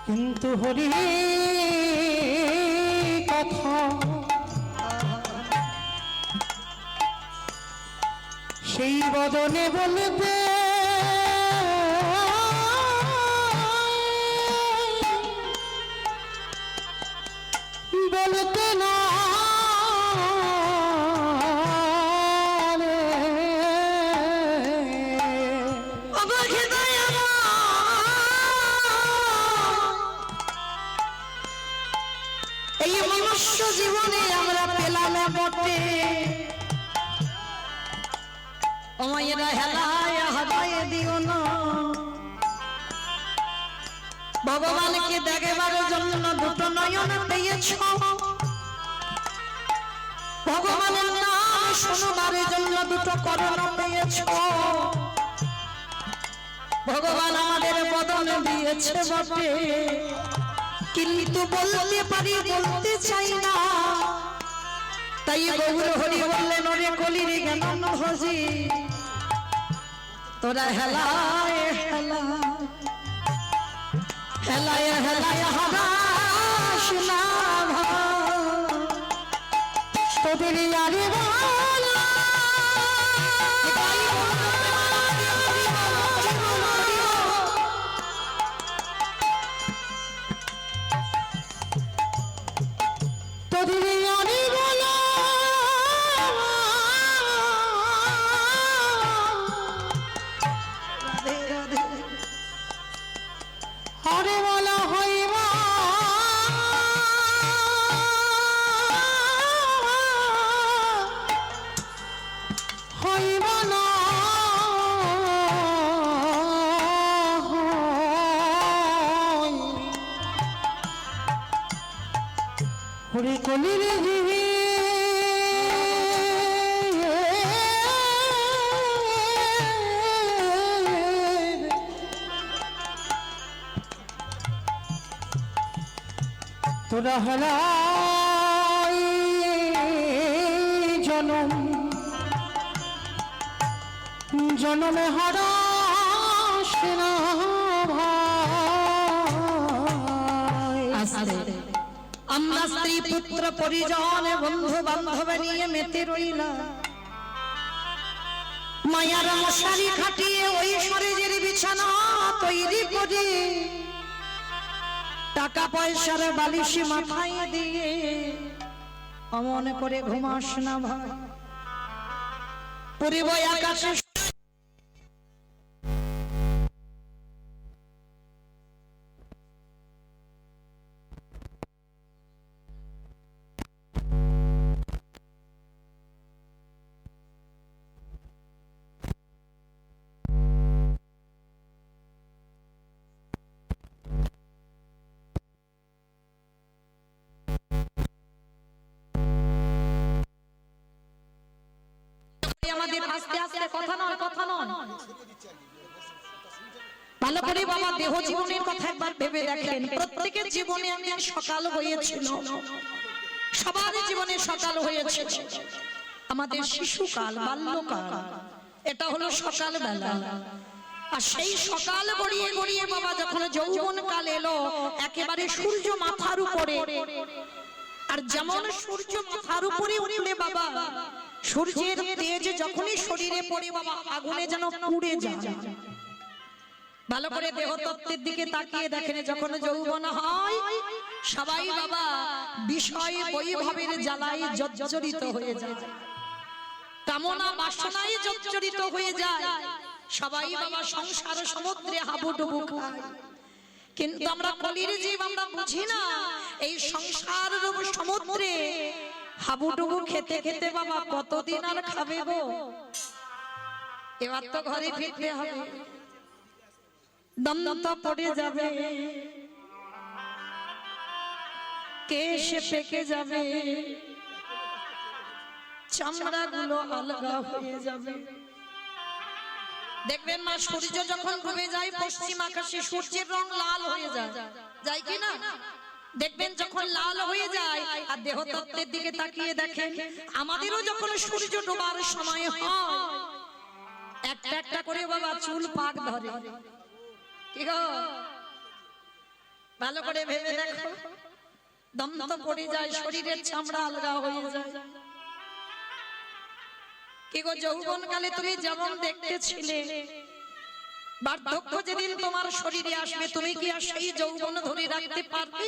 কিন্তু হরি কথা সেই বদনে বলবে বলতে না এই মনুষ্য জীবনে আমরা পেলাম বটে ও মায়েরা হেলায় হারায় দিও না। ভগবানকে দেখবার জন্য দুটো নয়ন পেয়েছ, ভগবানের নাম শুনবার জন্য দুটো কর্ণ পেয়েছ। ভগবান আমাদের বদন দিয়েছে বটে, কিন্তু বলতে পারি বলতে চাই না। তাই গৌর হরি বললেন ওরে কলির জ্ঞান ভজি তোরা হেলায় হেলায় হেলায় হেলায় হারাস না তোদের আরে বলা তোদের আরে বলা হরে বলা হইবা হইবা না হরে কলির জীবী তোরা হলাই জনম জনমে হারাস না ভাই। আমরা স্ত্রী পুত্র পরিজন বন্ধু বান্ধব নিয়ে মেতে রইলাম, মায়ার মশারি খাটিয়ে ওই শরীরের বিছানা তৈরি করে টাকা পয়সার বালিশি মাথায় দিয়ে অমন করে ঘুমাস না ভাই। পুরিব আকাশে আমাদের আস্তে আস্তে কথা নয় কথা নয়, ভালো করে বাবা দেহ জীবনের কথা একবার ভেবে দেখেন। প্রত্যেকের জীবনে একদিন সকাল হয়েছিল, সবার জীবনে সকাল হয়েছে। আমাদের শিশুকাল বাল্যকাল এটা হলো সকাল বেলা, আর সেই সকাল গড়িয়ে গড়িয়ে বাবা যখন যৌবন কাল এলো একেবারে সূর্য মাথার উপরে, আর যেমন সূর্য মাথার উপরে উঠলে বাবা সূর্যের তেজ যখনই শরীরে পড়ে বাবা আগুনে যেন পুড়ে যায়। ভালো করে দেহ তত্ত্বের দিকে তাকিয়ে দেখেন, যখন যৌবন হয় সবাই বাবা বিষয় বৈভবের জ্বালায় জর্জরিত হয়ে যায়, কামনা বাসনায় জর্জরিত হয়ে যায়, সবাই বাবা সংসার সমুদ্রে হাবুডুবু খায়। কিন্তু আমরা কলির জীব, আমরা বুঝি না এই সংসার সমুদ্রে হাবুডুবু খেতে খেতে বাবা কতদিন আর খাবে গো। এবার তো ঘরে ফিরতে হবে, দম তো পড়ে যাবে, কেশ পেকে যাবে, চামড়া গুলো আলগা হয়ে যাবে। দেখবেন মা সূর্য যখন ডুবে যায় পশ্চিম আকাশে সূর্যের রং লাল হয়ে যায়, যায় কি না? দেখবেন যখন লাল হয়ে যায়, আর দেহ তত্ত্বের দিকে তাকিয়ে দেখেন আমাদেরও যখন সূর্য ডোবার সময় হয় একটা একটা করে বাবা চুল পাক ধরে। কি গো ভালো করে ভেবে দেখো, দম তো পড়ে যায়, শরীরের চামড়া আলগা হয়ে যায়। কি গো, যৌবনকালে তুমি যেমন দেখতে ছিলে, বার্ধক্য যেদিন তোমার শরীরে আসবে, তুমি কি আর সেই যৌবন ধরে রাখতে পারবে?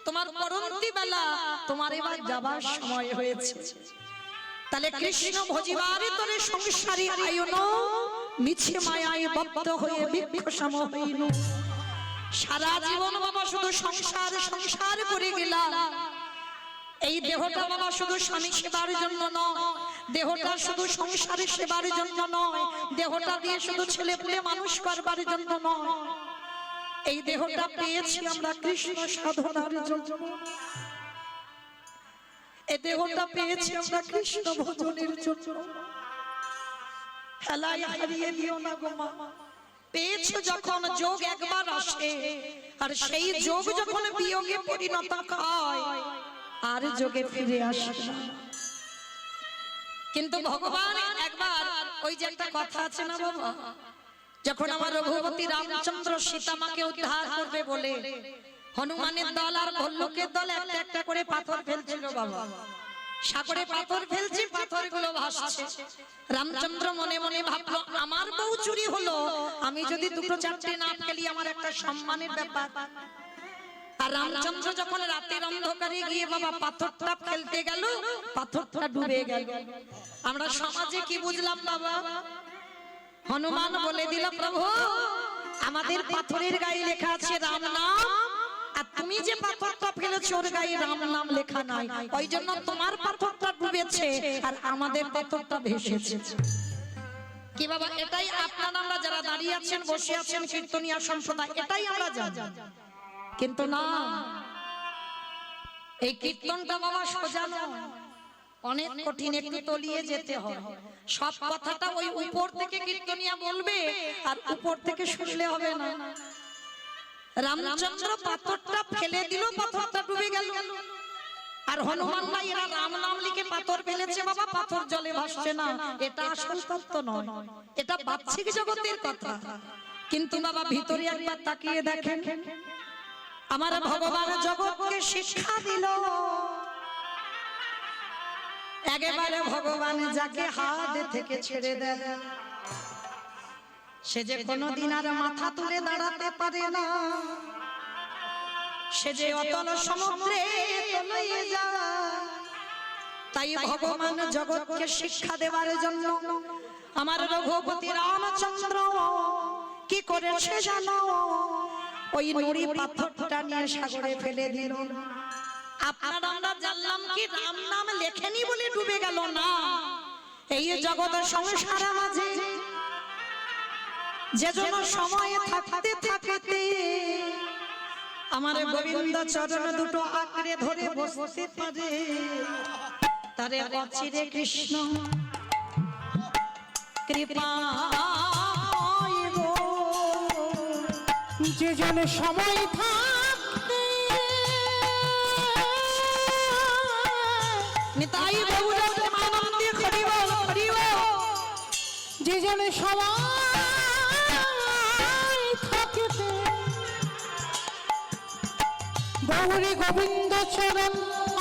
তোমার পরবর্তী বেলা, তোমার এবার যাবার সময় হয়েছে। তাহলে কৃষ্ণ ভজিবারে তোরে সংসারী আয়ন, মিছে মায়ায় বদ্ধ হয়ে বিক্ষসম হইল। সারা জীবন বাবা শুধু সংসার সংসার করে গেলাম। এই দেহটা বাবা শুধু স্বামী সেবার জন্য নয়, দেহটা শুধু সংসারের সেবার জন্য নয়, দেহটা দিয়ে শুধু ছেলে পুলে মানুষ করবার জন্য নয়। এই দেহটা পেয়েছি আমরা কৃষ্ণ সাধনার জন্য, এই দেহটা পেয়েছি আমরা কৃষ্ণ ভজনের জন্য। হেলায় হারিয়ে দিও না গো মা। পেয়েছো যখন, যোগ একবার আসে, আর সেই যোগ যখন বিয়োগে পরিণত হয়, আর যোগে ফিরে আসে না। কিন্তু ভগবান একবার, ওই যে একটা কথা আছে না বাবা, যখন আমার রঘুপতি রামচন্দ্র সীতা মাকে উদ্ধার করবে বলে হনুমানের দল আর ভল্লুকের দল একটা একটা করে পাথর ফেলছিল বাবা। সাগরে পাথর ফেলছে, পাথরগুলো ভাসছে। রামচন্দ্র মনে মনে ভাবলো, আমার বউ চুরি হলো, আমি যদি দুটো চারটে না ফেলি আমার একটা সম্মানের ব্যাপার। আর রামচন্দ্র যখন রাতের অন্ধকারে গিয়ে বাবা পাথরটা ফেলতে গেল, পাথরটা ডুবে গেল। আমরা সমাজে কি বুঝলাম বাবা? হনুমান বলে দিল, প্রভু আমাদের পাথরের গায়ে লেখা আছে রাম নাম, আর তুমি যে পাথরটা ফেলেছো ওর গায়ে রাম নাম লেখা নাই, ওই জন্য তোমার পাথরটা ডুবেছে আর আমাদের পাথরটা ভেসেছে। কি বাবা, এটাই আপনারা আমরা যারা দাঁড়িয়ে আছেন, বসে আছেন, কীর্তনিয়া সম্প্রদায়, এটাই আমরা জানি। কিন্তু না, এই কীর্তনটা বাবা সোজা নয়, অনেক কঠিন, একটু তলিয়ে যেতে হয়। সব কথাটা ওই উপর থেকে কীর্তনিয়া বলবে আর উপর থেকে শুনলে হবে না। রামচন্দ্র পাথরটা ফেলে দিল, পাথরটা ডুবে গেল। আর হনুমান ভাই এরা রাম নাম লিখে পাথর ফেলেছে বাবা, পাথর জলে ভাসছে না। এটা আসল তত্ত্ব নয়, এটা বাহ্যিক জগতের কথা। কিন্তু বাবা ভিতরে একবার তাকিয়ে দেখেন, আমার ভগবান জগৎকে শিক্ষা দিল। একেবারে ভগবান যাকে হাত থেকে ছেড়ে দেয়, সে যে কোনোদিন আর মাথা তুলে দাঁড়াতে পারে না। সে যে অতল সমুদ্রে তলিয়ে যায়। তাই ভগবান জগৎকে শিক্ষা দেওয়ার জন্য আমার রঘুপতি রামচন্দ্র কি করেছে জানো? ওই নুড়ি পাথরটা নিয়ে সাগরে ফেলে দিল। আপনারা আমরা জানলাম কি রাম নাম লেখেনি বলে ডুবে গেল না। এই জগৎ সংসারের মাঝে যে যেন সময় থাকতে থাকতে আমার গোবিন্দ চরণ দুটো আঁকড়ে ধরে বসতে পারে, তারে অচিরে কৃষ্ণ কৃপা। যে যেন সময় থাকতে নিতাই গৌর প্রেমানন্দে হরি বল হরি বল। যে যেন সময় থাকতে গৌরী গোবিন্দ চরণ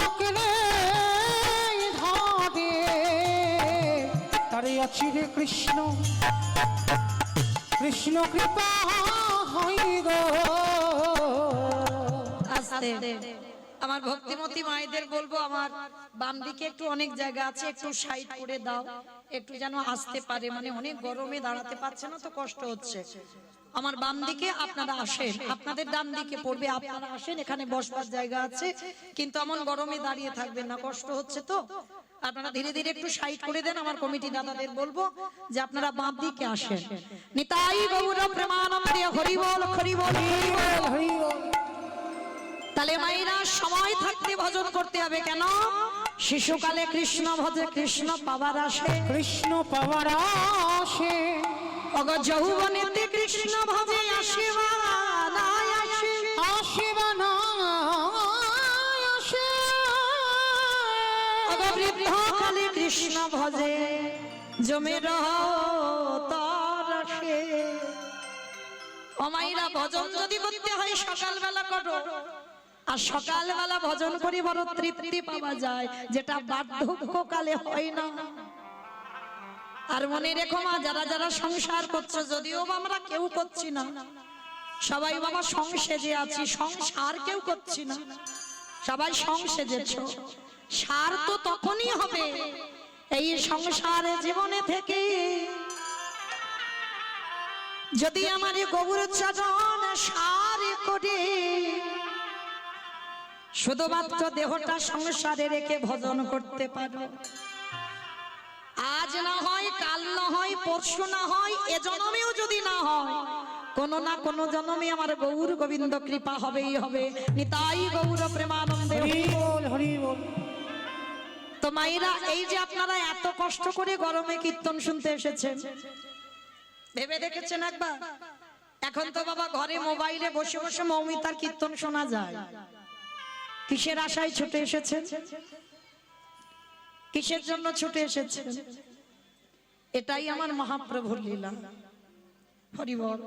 আঁকড়ে ধরে, তারে অচিরে কৃষ্ণ কৃষ্ণ কৃপা হই গো। আস্তে আমার ভক্তিমতী মায়েদের বলবো, আমার বাম দিকে একটু অনেক জায়গা আছে, একটু সাইড করে দাও, একটু যেন আসতে পারে, মানে অনেক গরমে দাঁড়াতে পারছে না তো, কষ্ট হচ্ছে। আমার বাম দিকে আপনারা আসেন, আপনাদের ডান দিকে পড়বে, আপনারা আসেন, এখানে বসবার জায়গা আছে, কিন্তু এমন গরমে দাঁড়িয়ে থাকবেন না, কষ্ট হচ্ছে তো। আপনারা ধীরে ধীরে একটু সাইড করে দেন। আমার কমিটি দাদাদের বলবো যে আপনারা বাম দিকে আসেন। নিতাই গৌর প্রেমানন্দে হরি বল হরি বল হরি বল। তাহলে মায়েরা সময় থাকতে ভজন করতে হবে। কেন? শিশুকালে কৃষ্ণ ভজে কৃষ্ণ পাওয়ার আসে, কৃষ্ণ পাওয়ার আসে। অগ যৌবনেতে কৃষ্ণ ভজে আসে বা না আসে, আসে বা না আসে। অগ বৃদ্ধকালে কৃষ্ণ ভজে জমে রহ তর আসে। ও মায়েরা, ভজন যদি করতে হয় সকালবেলা করো, আর সকালবেলা ভজন করে বড় তৃপ্তি পাওয়া যায়, যেটা বার্ধক্যকালে হয় না। আর মনে রেখো মা, যারা যারা সংসার করছো, যদিও বা আমরা কেউ করছি না, সবাই বাবা সংসেজে আছি, সংসার কেউ করছি না, সবাই সংসেজেছ। সার তো তখনই হবে এই সংসারে জীবনে থেকে যদি আমার গৌর চরণ সার করে শুধুমাত্র দেহটা সংসারে রেখে ভজন করতে পারো। আজ না হয়, কাল না হয়, পরশু না হয়, এ জন্মেও যদি না হয়, কোনো না কোনো জন্মে আমার গৌর গোবিন্দ কৃপা হবেই হবে। নিতাই গৌর প্রেমানন্দে। হরি বল, হরি বল। তো মায়েরা, এই যে আপনারা এত কষ্ট করে গরমে কীর্তন শুনতে এসেছেন, ভেবে দেখেছেন একবার? এখন তো বাবা ঘরে মোবাইলে বসে বসে মৌমিতার কীর্তন শোনা যায়। কিসের আশায় ছুটে এসেছেন? কিসের জন্য ছুটে এসেছেন? এটাই আমার মহাপ্রভুর লীলা। হরি বল।